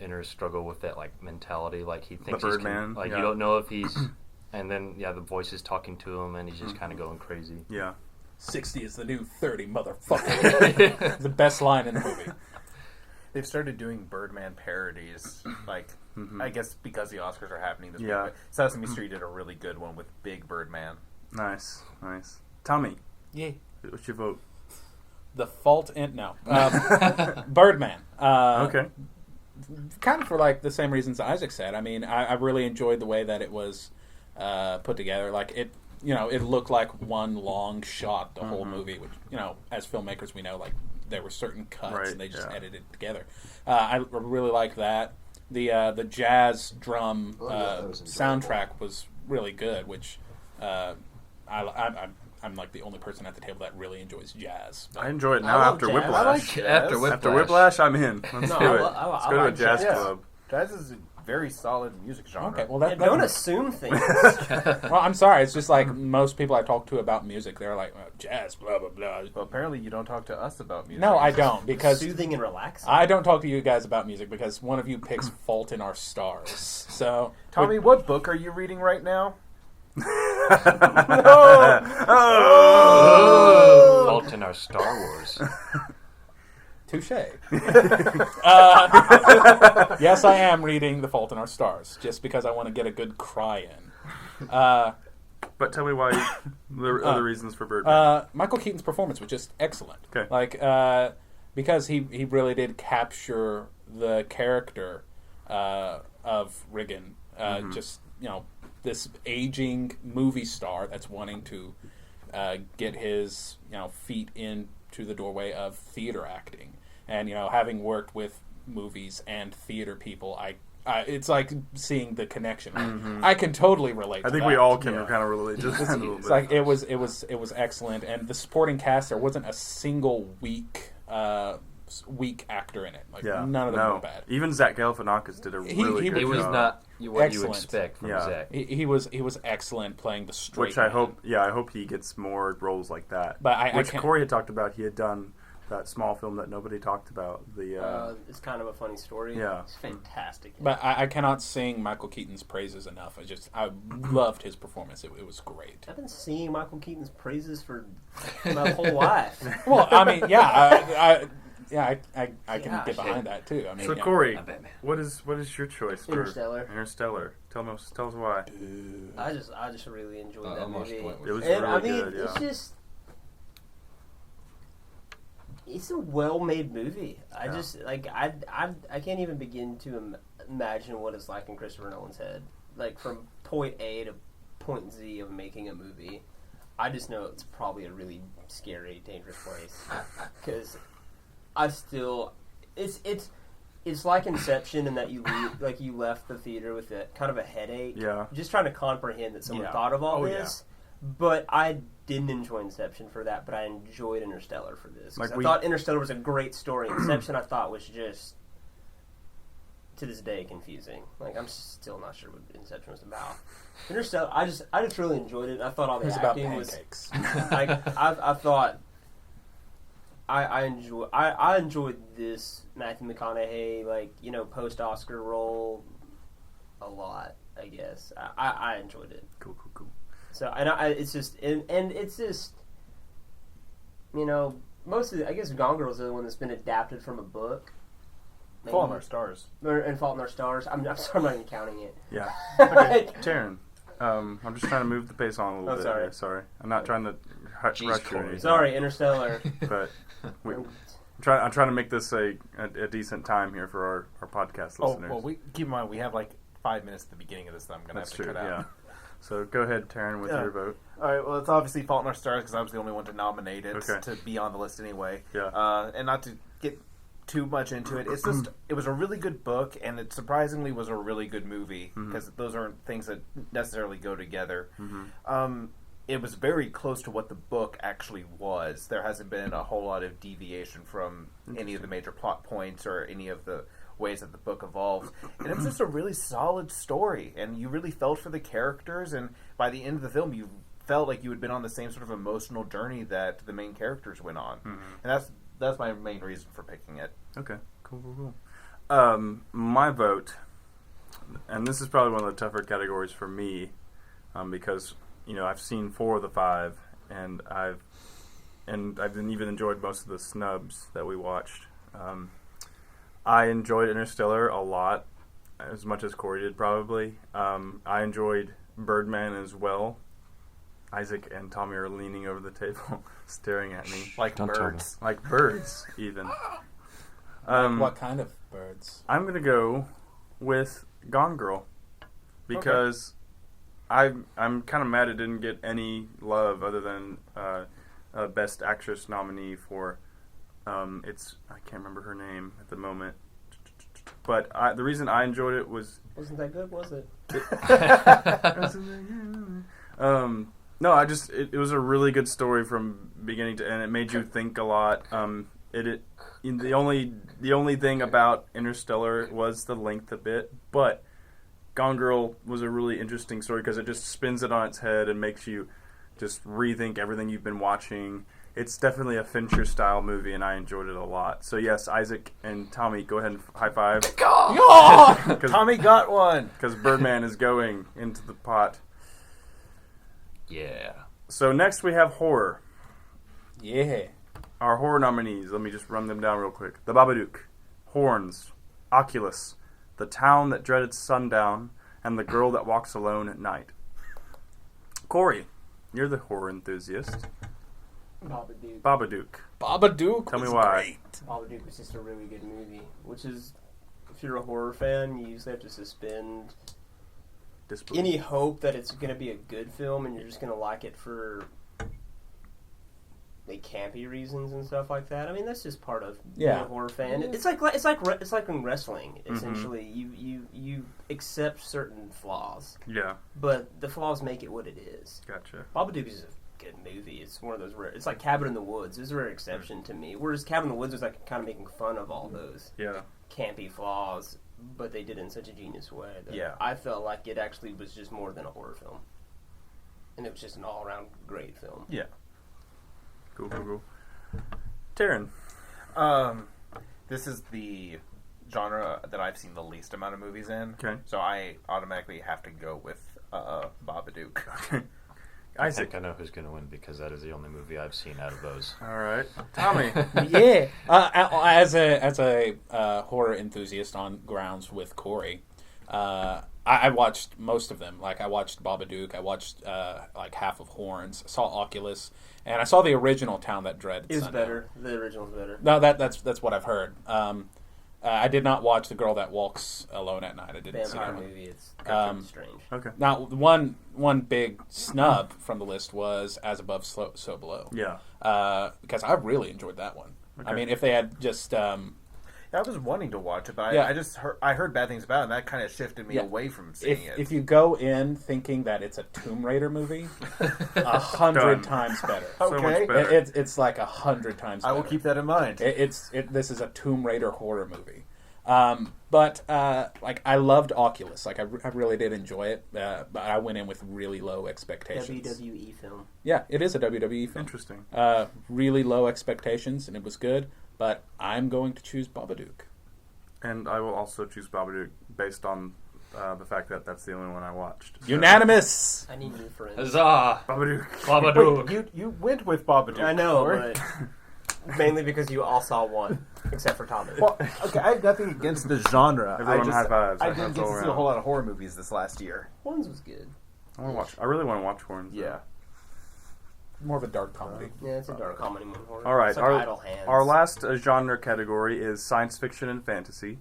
inner struggle with that like mentality. Like he thinks he's Birdman, like yeah. you don't know if he's, and then the voice is talking to him, and he's just kind of going crazy. Yeah. 60 is the new 30, motherfucker. The best line in the movie. They've started doing Birdman parodies, like, I guess because the Oscars are happening this week. But Sesame Street did a really good one with Big Birdman. Nice. Tommy, Yeah. what's your vote? The Fault in... No. Birdman. Okay. Kind of for like the same reasons Isaac said. I mean, I really enjoyed the way that it was put together. Like it, it looked like one long shot the whole movie. Which as filmmakers we know, like there were certain cuts and they just edited it together. I really liked that. The jazz drum that was soundtrack was really good. Which I'm like the only person at the table that really enjoys jazz. I enjoy it now love after jazz. Whiplash. I like jazz. After Whiplash. After Whiplash, I'm in. Let's No, do I it. lo- I- Let's I go to a like jazz jazz. club. Jazz is a very solid music genre. Okay, well Yeah, don't assume things. Well, I'm sorry. It's just like most people I talk to about music, they're like, jazz, blah, blah, blah. Well, apparently you don't talk to us about music. No, I don't, because Soothing and relaxing. I don't talk to you guys about music because one of you picks Fault in Our Stars. So, Tommy, what book are you reading right now? Fault in Our Star Wars. touche. Yes, I am reading The Fault in Our Stars, just because I want to get a good cry in. But tell me why the other reasons for Birdman. Michael Keaton's performance was just excellent. Okay. Like, because he really did capture the character of Riggin. Just, this aging movie star that's wanting to get his, feet into to the doorway of theater acting. And, you know, having worked with movies and theater people, it's like seeing the connection. I can totally relate to I think that. we all can kind of relate to that a little bit. It's like it was excellent, and the supporting cast, there wasn't a single weak actor in it. Like none of them were bad. Even Zach Galifianakis did a really good job. He was not what you Excellent. expect from Zach. He was excellent playing the straight. Which I hope he gets more roles like that. But which Corey had talked about. He had done that small film that nobody talked about. It's kind of a funny story. Yeah, it's fantastic. But I cannot sing Michael Keaton's praises enough. I loved his performance. It was great. I've been singing Michael Keaton's praises for my whole life. Well, I mean, I can get behind that too. I mean, so Corey, what is your choice for Interstellar? Interstellar. Tell us why. I just really enjoyed that movie. It was really good. It's just. It's a well-made movie. I just I can't even begin to imagine what it's like in Christopher Nolan's head. Like from point A to point Z of making a movie. I just know it's probably a really scary, dangerous place. Because it's like Inception in that you left the theater with kind of a headache. Yeah. Just trying to comprehend that someone thought of all this. Yeah. But I didn't enjoy Inception for that, but I enjoyed Interstellar for this. I thought Interstellar was a great story. Inception I thought was just, to this day, confusing. Like, I'm still not sure what Inception was about. Interstellar, I just really enjoyed it. I thought all the acting was... Like, I thought... I enjoyed this Matthew McConaughey, post-Oscar role a lot, I guess. I enjoyed it. Cool. So, it's just, most of I guess Gone Girl is the one that's been adapted from a book. Maybe. Fault in Our Stars. And Fault in Our Stars. I'm sorry, I'm not even counting it. Yeah. Okay, Taryn, I'm just trying to move the pace on a little bit. Sorry. Here. Sorry. I'm not trying to rush you. Sorry, Interstellar. But I'm trying to make this a decent time here for our podcast listeners. Well, keep in mind, we have 5 minutes at the beginning of this that I'm going to have to cut out. Yeah. So go ahead, Taryn, with your vote. All right. Well, it's obviously Fault in Our Stars because I was the only one to nominate it to be on the list anyway. Yeah. And not to get too much into it, it's just it was a really good book, and it surprisingly was a really good movie because those aren't things that necessarily go together. It was very close to what the book actually was. There hasn't been a whole lot of deviation from any of the major plot points or any of the ways that the book evolves. And it was just a really solid story, and you really felt for the characters, and by the end of the film you felt like you had been on the same sort of emotional journey that the main characters went on. And that's my main reason for picking it. Okay, cool. My vote, and this is probably one of the tougher categories for me, because I've seen 4 of the 5, and I've even enjoyed most of the snubs that we watched. I enjoyed Interstellar a lot, as much as Corey did probably. I enjoyed Birdman as well. Isaac and Tommy are leaning over the table, staring at me like birds. Like birds, even. What kind of birds? I'm going to go with Gone Girl, because I'm kind of mad it didn't get any love other than a Best Actress nominee for... I can't remember her name at the moment, but the reason I enjoyed it was... Wasn't that good, was it? No, it was a really good story from beginning to end. It made you think a lot. The only thing about Interstellar was the length a bit, but Gone Girl was a really interesting story because it just spins it on its head and makes you just rethink everything you've been watching. It's definitely a Fincher-style movie, and I enjoyed it a lot. So, yes, Isaac and Tommy, go ahead and high five. Tommy got one! Because Birdman is going into the pot. Yeah. So, next we have horror. Yeah. Our horror nominees, let me just run them down real quick. The Babadook, Horns, Oculus, The Town That Dreaded Sundown, and The Girl That Walks Alone at Night. Corey, you're the horror enthusiast. Babadook. Tell me why. Great. Babadook was just a really good movie, which is, if you're a horror fan, you usually have to suspend any hope that it's going to be a good film, and you're just going to like it for campy reasons and stuff like that. I mean, that's just part of Yeah. being a horror fan. Yeah. It's like in wrestling. Essentially, you accept certain flaws, Yeah. but the flaws make it what it is. Gotcha. Babadook is a good movie. It's one of those rare. It's like Cabin in the Woods. It's a rare exception to me. Whereas Cabin in the Woods was like kind of making fun of all those Yeah. campy flaws, but they did it in such a genius way that Yeah. I felt like it actually was just more than a horror film, and it was just an all-around great film. Yeah. Cool. Taryn. This is the genre that I've seen the least amount of movies in. Okay. So I automatically have to go with Babadook. Okay. I Isaac. think I know who's going to win because that is the only movie I've seen out of those. All right. Tommy. Yeah. As a horror enthusiast on grounds with Corey, I watched most of them. Like I watched Babadook. I watched like half of Horns. I saw Oculus, and I saw the original Town That Dread. It was Sundown. better. The original's better. No, that's what I've heard. I did not watch The Girl That Walks Alone at Night. I didn't see Vampire that one. movie. It's strange. Okay. Now, one big snub from the list was As Above, So Below. Yeah. Because I really enjoyed that one. Okay. I mean, if they had just I was wanting to watch it, but Yeah. I just heard bad things about it, and that kind of shifted me Yeah. away from seeing it. if you go in thinking that it's a Tomb Raider movie, 100 Done. times better. So Okay. much better. It's like 100 times I better. will keep that in mind. This is a Tomb Raider horror movie. But like I loved Oculus. Like I really did enjoy it. But I went in with really low expectations. WWE film. Yeah, it is a WWE film. Interesting. Really low expectations, and it was good. But I'm going to choose Babadook. And I will also choose Babadook based on the fact that that's the only one I watched. So. Unanimous. I need new friends. Huzzah! Babadook. Babadook. Wait, you went with Babadook. I know, Corey. but mainly because you all saw one, except for Thomas. Well, okay, I have nothing against the genre. Everyone high fives. I High didn't fives get to all see a around. whole lot of horror movies this last year. Horns was good. I really want to watch Horns. Yeah. More of a dark comedy. Yeah, it's a dark comedy more than horror. All right. It's like Idle Hands. Our last genre category is science fiction and fantasy.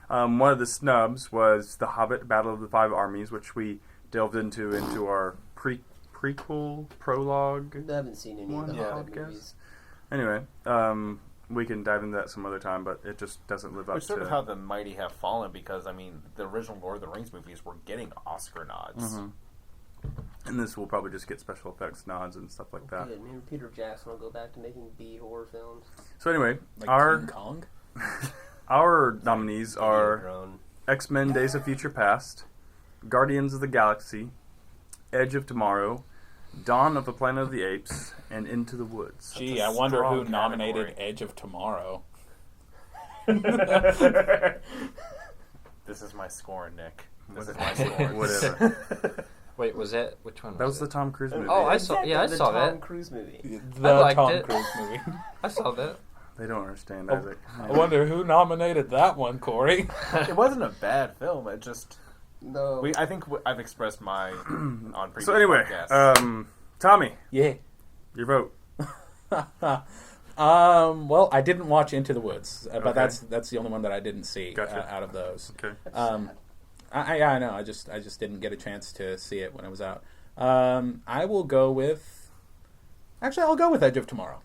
One of the snubs was The Hobbit: Battle of the Five Armies, which we delved into our prequel prologue. I haven't seen any of the Yeah. Hobbit Podcast. movies. Anyway, we can dive into that some other time, but it just doesn't live up Which sort to of how the mighty have fallen, because, I mean, the original Lord of the Rings movies were getting Oscar nods. Mhm. And this will probably just get special effects nods and stuff like that. Good. Maybe Peter Jackson will go back to making B horror films. So anyway, Like our King Kong. our nominees are Drone. X-Men: Days of Future Past, Guardians of the Galaxy, Edge of Tomorrow, Dawn of the Planet of the Apes, and Into the Woods. Gee, a I wonder who strong nominated category. Edge of Tomorrow. This is my score, Nick. This is Whatever. my score. Whatever. Wait, was that which one? That was the it? Tom Cruise movie. Oh, I Is saw. that Yeah, I the saw Tom that. Cruise movie. The liked Tom it. Cruise movie. I saw that. They don't understand, Oh, Isaac. I wonder who nominated that one, Corey. It wasn't a bad film. It just No. I think I've expressed my on previous So anyway, podcasts. Yeah. Tommy, your vote. Well, I didn't watch Into the Woods, but Okay. that's the only one that I didn't see Gotcha. out of those. Okay. I know. I just didn't get a chance to see it when it was out. I will go with. Actually, I'll go with Edge of Tomorrow.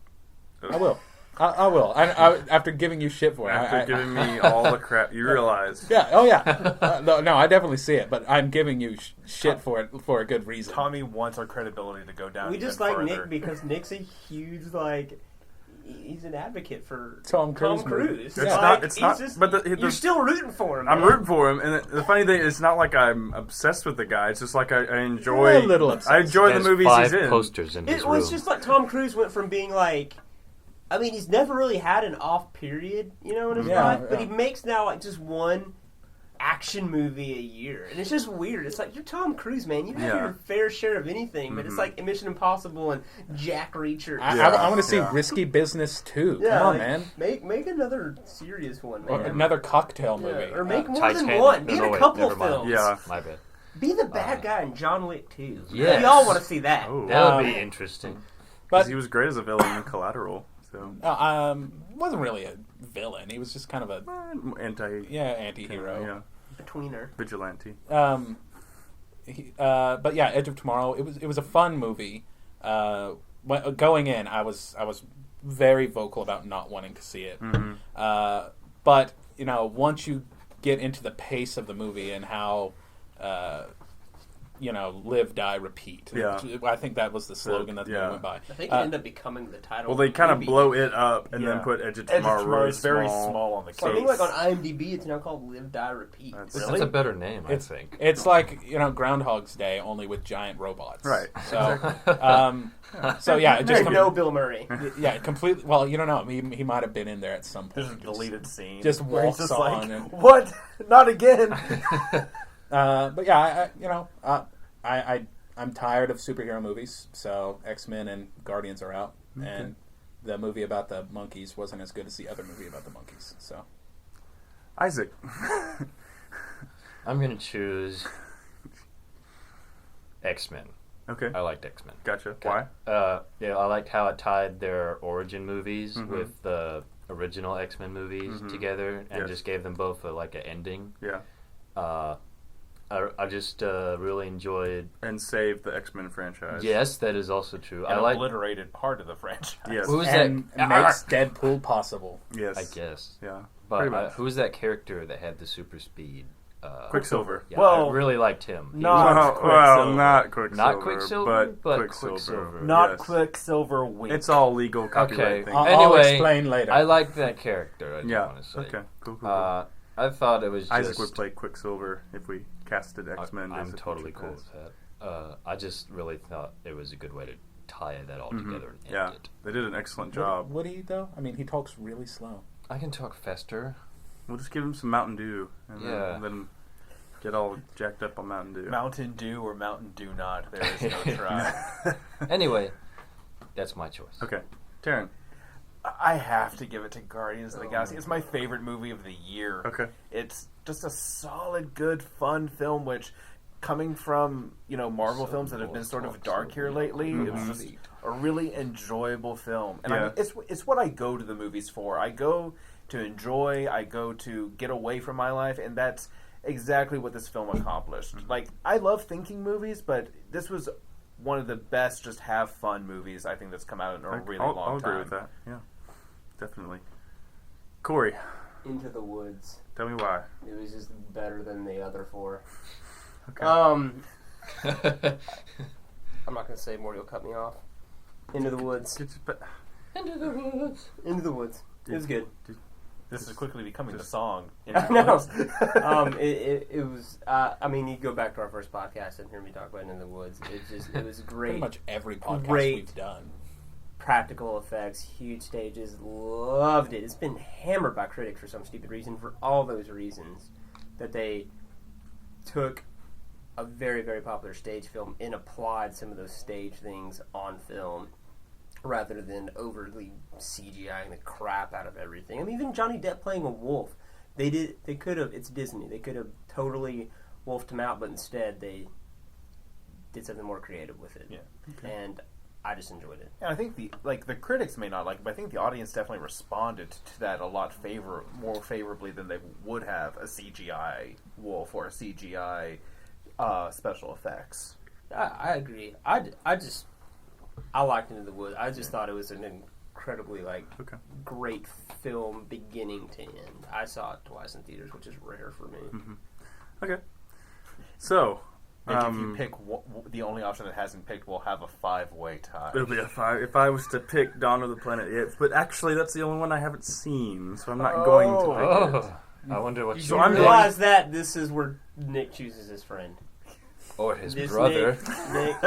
I will. I will. I, after giving you shit for it. After giving me all the crap, you realize. Yeah. Oh yeah. No, I definitely see it, but I'm giving you shit for it for a good reason. Tommy wants our credibility to go down. We even just like further. Nick because Nick's a huge he's an advocate for Tom Cruise. It's Yeah. not. It's he's not. just- But you're still rooting for him. I'm man. rooting for him, and the funny thing is, it's not like I'm obsessed with the guy. It's just like I enjoy. You're a little obsessed. I enjoy the There's movies 5 he's in. posters in his It was room. just like Tom Cruise went from being like, I mean, he's never really had an off period, in his Yeah, life, but yeah. he makes now like just one action movie a year, and it's just weird. It's like you're Tom Cruise, man. You have Yeah. your fair share of anything, but it's like Mission Impossible and Jack Reacher. I want to see Yeah. Risky Business too. Yeah, Come on, like, man. Make another serious one, Or man. another cocktail Yeah, movie. or make more Titanic. than one. Be No, in a wait, couple never mind. films. Yeah. My bad. Be the bad guy in John Wick 2. Yes. We all want to see that. Oh, That would be interesting. But he was great as a villain in Collateral. So wasn't really a villain. He was just kind of a anti-hero. Yeah, Betweener. vigilante. But yeah, Edge of Tomorrow. It was a fun movie. going in, I was very vocal about not wanting to see it. But once you get into the pace of the movie and how live, die, repeat. Yeah. I think that was the slogan that the movie went by. I think it ended up becoming the title. Well, they kind of blow it up and then put Edge of Tomorrow really is very small on the case. So I think on IMDb it's now called Live, Die, Repeat. That's a better name, I think. It's like Groundhog's Day, only with giant robots. Right. So, so yeah, it just no Bill Murray. Yeah, completely. Well, you don't know. He might have been in there at some point. There's a deleted scene. Just walks just on. Like, what? Not again. But yeah, I'm tired of superhero movies, so X-Men and Guardians are out, and the movie about the monkeys wasn't as good as the other movie about the monkeys. So, Isaac, I'm gonna choose X-Men. Okay, I liked X-Men. Gotcha. Why? I liked how it tied their origin movies with the original X-Men movies together, and just gave them both an ending. Yeah. I just really enjoyed... And saved the X-Men franchise. Yes, that is also true. And obliterated part of the franchise. Yes. Who's and that? makes Deadpool possible. Yes. I guess. Yeah. But who's that character that had the super speed? Quicksilver. Yeah, I really liked him. Not Quicksilver. Not Quicksilver, but Quicksilver. Not Quicksilver. Wink. It's all legal copyright thing. I'll explain later. I liked that character. I just want to say. Okay. Cool. I thought it was Isaac would play Quicksilver if we casted X-Men. I'm totally cool with that. I just really thought it was a good way to tie that all together and end it. They did an excellent job. Would he, though? I mean, he talks really slow. I can talk faster. We'll just give him some Mountain Dew and then let him get all jacked up on Mountain Dew. Mountain Dew or Mountain Dew not. There is no try. Anyway, that's my choice. Okay. Taryn. I have to give it to Guardians of the Galaxy. It's my favorite movie of the year. Okay. It's just a solid, good, fun film, which, coming from, Marvel films that have been sort of dark here lately, it's just a really enjoyable film. And it's what I go to the movies for. I go to enjoy, I go to get away from my life, and that's exactly what this film accomplished. Like, I love thinking movies, but this was one of the best just have fun movies I think that's come out in a really long time. I'll agree with that, yeah. Definitely. Corey. Into the Woods. Tell me why. It was just better than the other four. Okay. I'm not going to say more, you'll cut me off. Into the Woods. Into the woods. Into the Woods. It was good. This is quickly becoming the song. I know. It was. You go back to our first podcast and hear me talk about Into the Woods. It was great. Pretty much every podcast we've done. Practical effects, huge stages, loved it. It's been hammered by critics for some stupid reason. For all those reasons, that they took a very, very popular stage film and applied some of those stage things on film, rather than overly CGIing the crap out of everything. I mean, even Johnny Depp playing a wolf, they could have. It's Disney. They could have totally wolfed him out, but instead they did something more creative with it. Yeah. Okay. And I just enjoyed it. And I think the critics may not like it, but I think the audience definitely responded to that a lot more favorably than they would have a CGI wolf or a CGI special effects. I agree. I liked Into the Woods. I just thought it was an incredibly great film beginning to end. I saw it twice in theaters, which is rare for me. Mm-hmm. Okay. So. If you pick the only option that hasn't picked, we'll have a 5-way tie. It'll be a 5. If I was to pick Dawn of the Planet of the Apes, but actually that's the only one I haven't seen, so I'm not going to pick it. I wonder what you realize that this is where Nick chooses his friend. Or his brother. Nick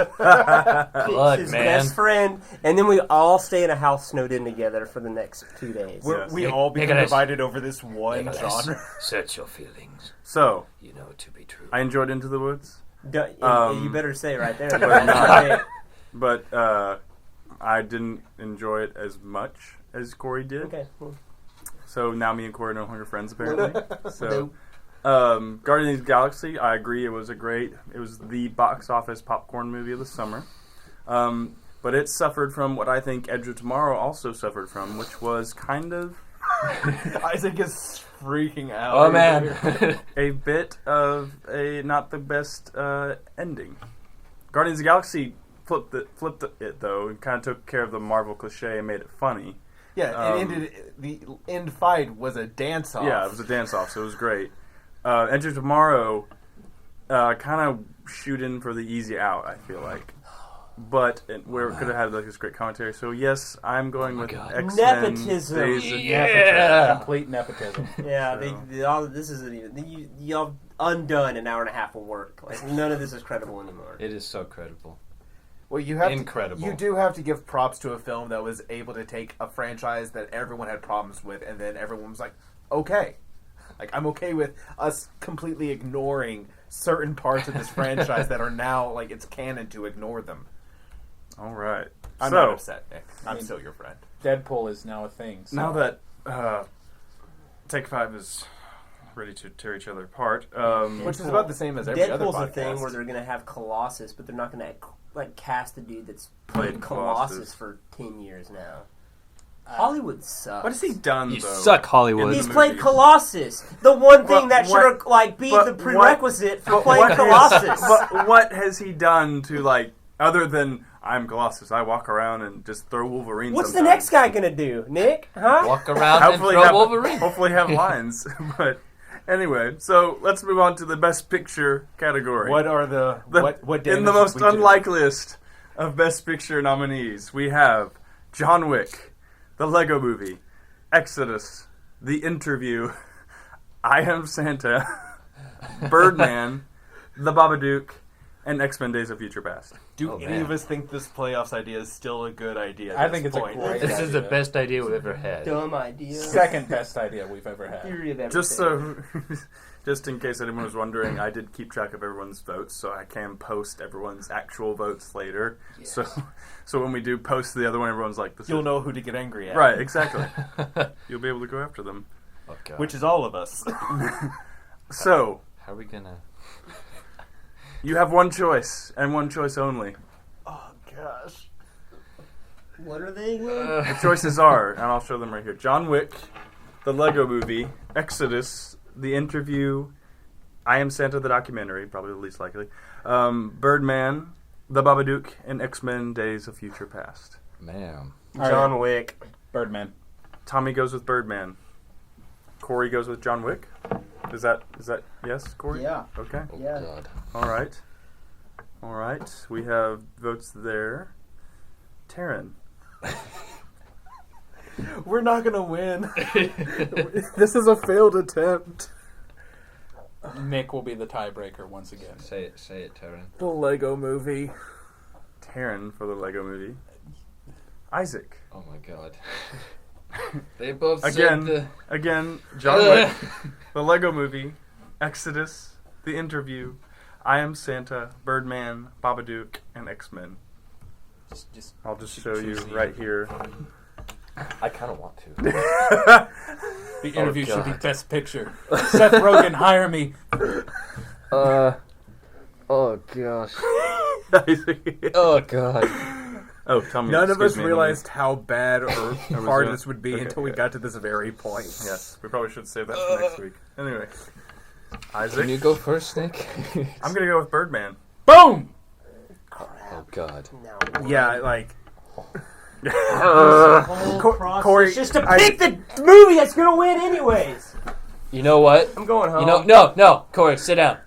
Blood, his man. best friend, and then we all stay in a house snowed in together for the next 2 days. We all become divided over this one genre. Search your feelings. So, you know it to be true. I enjoyed Into the Woods. You better say it right there. But I didn't enjoy it as much as Corey did. Okay. Well. So now me and Corey are no longer friends, apparently. So, Guardians of the Galaxy, I agree, it was the box office popcorn movie of the summer. But it suffered from what I think Edge of Tomorrow also suffered from, which was kind of... Isaac is freaking out. Oh, man. A bit of a not the best ending. Guardians of the Galaxy flipped it though, and kind of took care of the Marvel cliche and made it funny. Yeah, the end fight was a dance-off. Yeah, it was a dance-off, so it was great. Edge of Tomorrow kind of shoot in for the easy out, I feel like. But where it could have had like this great commentary. So yes, I'm going with X-Men. Nepotism. Complete nepotism. Yeah, this isn't even... Y'all undone an hour and a half of work. Like, none of this is credible anymore. It is so credible. Well, you have incredible. You do have to give props to a film that was able to take a franchise that everyone had problems with, and then everyone was like, okay. Like, I'm okay with us completely ignoring certain parts of this franchise that are now, like, it's canon to ignore them. All right. I'm not upset, Nick. I'm still your friend. Deadpool is now a thing. So. Now that Take 5 is ready to tear each other apart. Which is about the same as every other podcast. Deadpool's a thing where they're going to have Colossus, but they're not going to cast a dude that's played Colossus for 10 years now. Hollywood sucks. What has he done, You though? suck, Hollywood. He's played Colossus. The one thing that should be the prerequisite for playing Colossus. But what has he done to, like, other than, I'm Colossus, I walk around and just throw Wolverine What's sometimes. the next guy going to do, Nick? Huh? Walk around and throw Wolverine. Hopefully have lines. But anyway, so let's move on to the Best Picture category. What are what in the most unlikeliest of Best Picture nominees, we have John Wick, The Lego Movie, Exodus, The Interview, I Am Santa, Birdman, The Babadook, and X-Men Days of Future Past. Do any of us think this playoffs idea is still a good idea at I this think it's point? a great This idea. is the best idea we've ever had. Dumb idea. Second best idea we've ever had. Theory of everything. Just in case anyone was wondering, I did keep track of everyone's votes, so I can post everyone's actual votes later. Yes. So when we do post the other one, everyone's like, You'll know who to get angry at. Right, exactly. You'll be able to go after them. Oh, God. Which is all of us. So, how are we gonna... You have one choice, and one choice only. Oh, gosh. What are they? The choices are, and I'll show them right here, John Wick, The Lego Movie, Exodus, The Interview, I Am Santa the documentary, probably the least likely, Birdman, The Babadook, and X-Men Days of Future Past. Man. John Wick. Birdman. Tommy goes with Birdman. Corey goes with John Wick. Is that yes, Corey? Yeah. Okay. Oh, Yeah. God. All right. We have votes there. Taryn. We're not going to win. This is a failed attempt. Nick will be the tiebreaker once again. Say it, Taryn. The Lego Movie. Taryn for the Lego Movie. Isaac. Oh my God. They both Again, John Wick, The Lego Movie, Exodus, The Interview, I Am Santa, Birdman, Babadook, and X-Men. I'll just show you right here. I kind of want to. The Interview should be Best Picture. Seth Rogen, hire me. Oh gosh. Oh God. Oh, tell me. None of us realized how bad or hard this would be until we got to this very point. Yes, we probably should save that for next week. Anyway, Isaac. Can you go first, Nick? I'm gonna go with Birdman. Boom! Oh God. Yeah, like... Corey, just to pick the movie that's going to win anyways. You know what? I'm going home. No, Corey, sit down.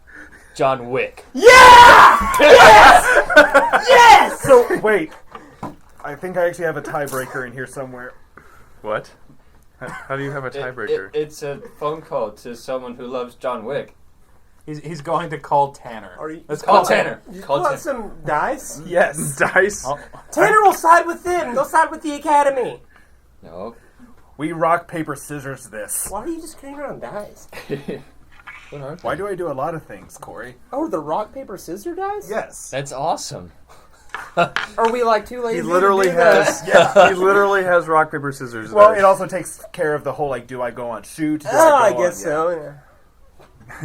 John Wick. Yeah! Yes! Yes! So, wait. I think I actually have a tiebreaker in here somewhere. What? How do you have a tiebreaker? It's a phone call to someone who loves John Wick. He's going to call Tanner. Let's call Tanner. Call Tanner. Some dice? Yes. Dice? Oh. Tanner will side with them. They'll side with the Academy. No. We rock, paper, scissors this. Why are you just carrying around dice? Why do I do a lot of things, Corey? Oh, the rock, paper, scissors dice? Yes. That's awesome. Are we like too lazy? He literally to do that? he literally has rock, paper, scissors. Well, dice. it also takes care of the whole, like, do I go on shoot? I guess so, yeah.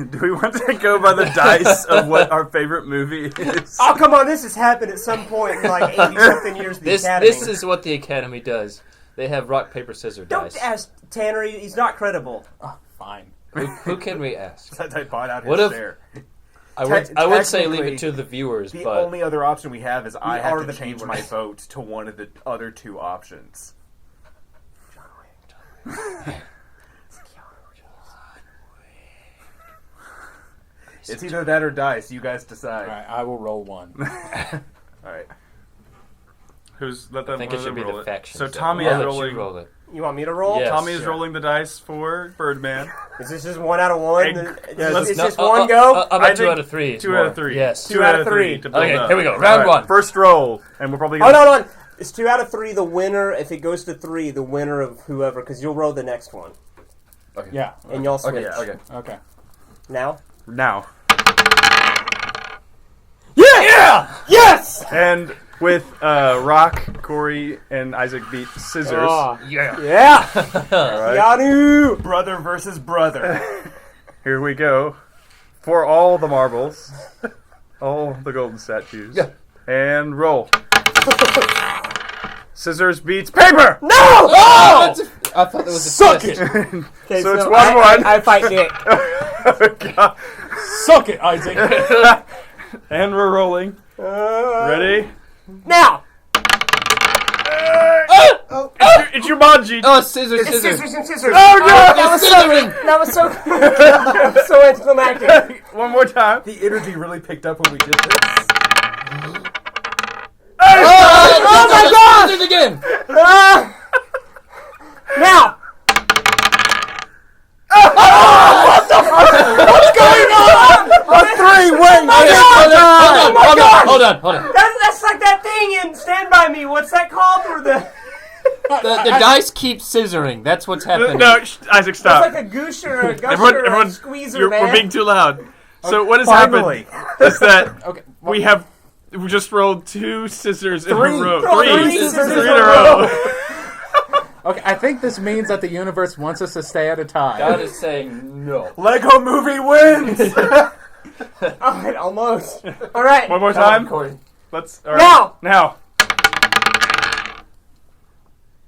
Do we want to go by the dice of what our favorite movie is? Oh, come on, this has happened at some point in like 80-something years of the Academy. This is what the Academy does. They have rock, paper, scissors dice. Don't ask Tanner, he's not credible. Oh, fine. Who can we ask? I bought out his What if- share. I would say leave it to the viewers, the but only other option we have is I have to change viewers. my vote to one of the other two options. It's either that or dice. You guys decide. All right, I will roll one. All right. Let them I think it should be roll the factions. So Tommy I'll is let rolling. you roll it. You want me to roll? Yes. Tommy is rolling the dice for Birdman. Is this just 1 out of 1? let's- It's no, just one go? How I about think 2 out of 3? 2 out of 3. Yes. 2 out of 3. to build Okay, up. here we go. Round All right, one. First roll, and we're probably Oh, going no. It's 2 out of 3. The winner, if it goes to 3, the winner of whoever, because you'll roll the next one. Okay. Yeah. And y'all switch. Okay. Okay. Okay. Now? now. Yeah! Yes! And with Rock, Corey, and Isaac beat Scissors. Oh, Yeah. yeah! All right. Yanu! Brother versus brother. Here we go. For all the marbles. All the golden statues. Yeah. And roll. Scissors beats paper! No! I thought that was a Suck twist. it! Okay, So it's 1-1. I fight Nick. God. Suck it, Isaac. And we're rolling. Ready? Now! It's your Manji. Oh, scissors. It's scissors and scissors. Oh, God! That was so anticlimactic. One more time. The energy really picked up when we did this. Oh my God! Scissors again. Now! What's going on? Hold on. That's like that thing in Stand By Me. What's that called? Where the The dice keep scissoring. That's what's happening. No, Isaac, it's stop. like a goosher or a gusher Everyone, or a everyone, squeezer, man. we're being too loud. So what has Finally. happened is that Okay. we just rolled 2 scissors in a row. Three scissors in in a a row. Okay, I think this means that the universe wants us to stay at a tie. God is saying no. Lego Movie wins. All right, almost. All right. One more Come on, time. Corey. Let's. All right. Now! Now.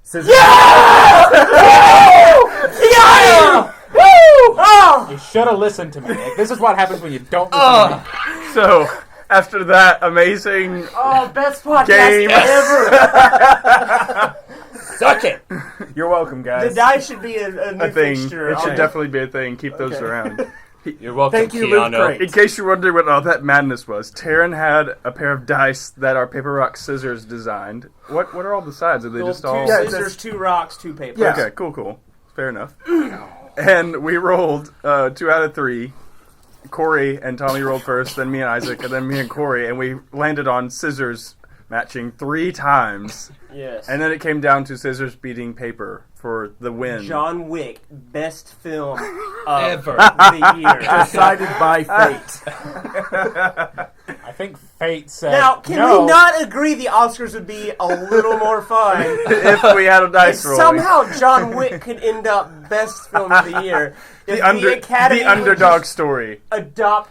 Scissors. Yeah! Woo! Oh! You should have listened to me, Nick. This is what happens when you don't listen to me. So after that amazing Oh, best podcast game. ever. Suck it. You're welcome, The guys. die should be a new a thing. fixture. It should Okay. definitely be a thing. Keep those Okay. around. You're welcome, Thank you, Luke Keanu. Crate. In case you're wondering what all that madness was, Taryn had a pair of dice that are paper rock scissors designed. What are all the sides? Are they Well, just 2 all? Yeah, scissors, 2 rocks, 2 paper. Yeah. Okay, cool. Fair enough. And we rolled 2 out of 3. Corey and Tommy rolled first, then me and Isaac, and then me and Corey, and we landed on scissors matching 3 times. Yes. And then it came down to scissors beating paper for the win. John Wick, best film of Ever. the year. Decided by fate. I think fate said, Now, can no. we not agree the Oscars would be a little more fun If we had a if dice roll. somehow John Wick could end up best film of the year? If The Academy would underdog just story. adopt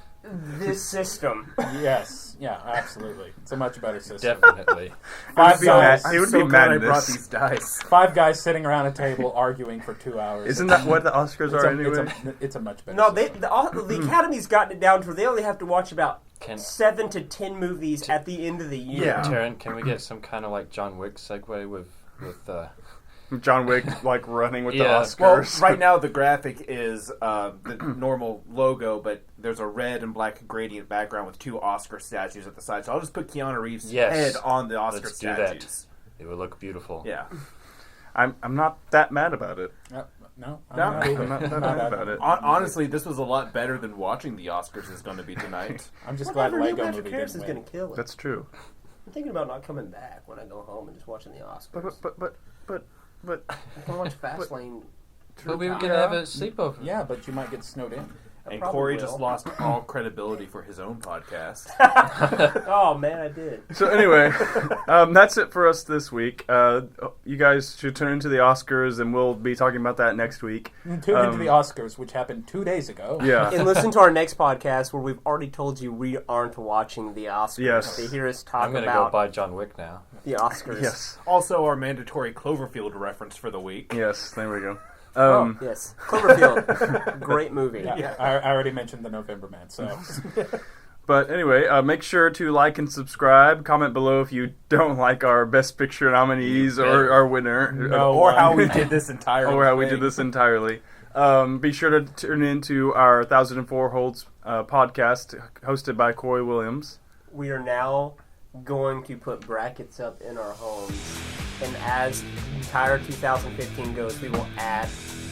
this system. Yes. Yeah, absolutely. It's a much better system. Definitely. Five be guys, mad. It would so be glad I madness. brought these dice. 5 guys sitting around a table arguing for 2 hours. Isn't that what the Oscars are anyway? It's a much better No, system. the Academy's gotten it down to where they only have to watch about Can 7 to 10 movies at the end of the year. Yeah. Taryn, can we get some kind of like John Wick segue with John Wick like running with Yeah. the Well, Oscars. right now the graphic is the normal logo, but there's a red and black gradient background with 2 Oscar statues at the side. So I'll just put Keanu Reeves' Yes. head on the Oscar Let's do that. statues. it would look beautiful. Yeah. I'm not that mad about it. No, No, I'm not either. I'm not that mad about it. Honestly, this was a lot better than watching the Oscars is going to be tonight. I'm just glad Whatever, Neil Lego Patrick movie Harris is didn't going win. to kill it. That's true. I'm thinking about not coming back when I go home and just watching the Oscars. But I can watch Fastlane. But we can have a sleepover. Yeah, but you might get snowed in. I And probably Corey will. just lost all credibility for his own podcast. Oh man, I did. So anyway, that's it for us this week. You guys should tune into the Oscars, and we'll be talking about that next week. Tune into the Oscars, which happened 2 days ago. Yeah. And listen to our next podcast where we've already told you we aren't watching the Oscars. Yes. To hear us talk I'm gonna about go buy John Wick now. the Oscars. Yes. Also, our mandatory Cloverfield reference for the week. Yes. There we go. Yes. Cloverfield. Great movie. Yeah, I already mentioned the November Man, so But anyway, make sure to like and subscribe. Comment below if you don't like our Best Picture nominees or our winner. Or how we did this entirely. Or how we did this entirely. Be sure to tune into our 1004 Holds podcast hosted by Corey Williams. We are now going to put brackets up in our homes. And as entire 2015 goes, we will add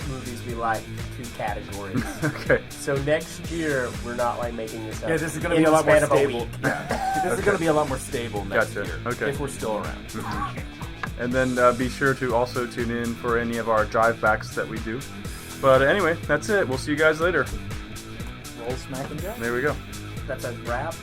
movies we like to categories. Okay. So next year, we're not like making this up. Yeah, this is going to be a lot more stable. Yeah. This is going to be a lot more stable next year. Okay. If we're still around. Mm-hmm. And then be sure to also tune in for any of our drive backs that we do. But anyway, that's it. We'll see you guys later. Roll, smack, and jack. There we go. That's a wrap.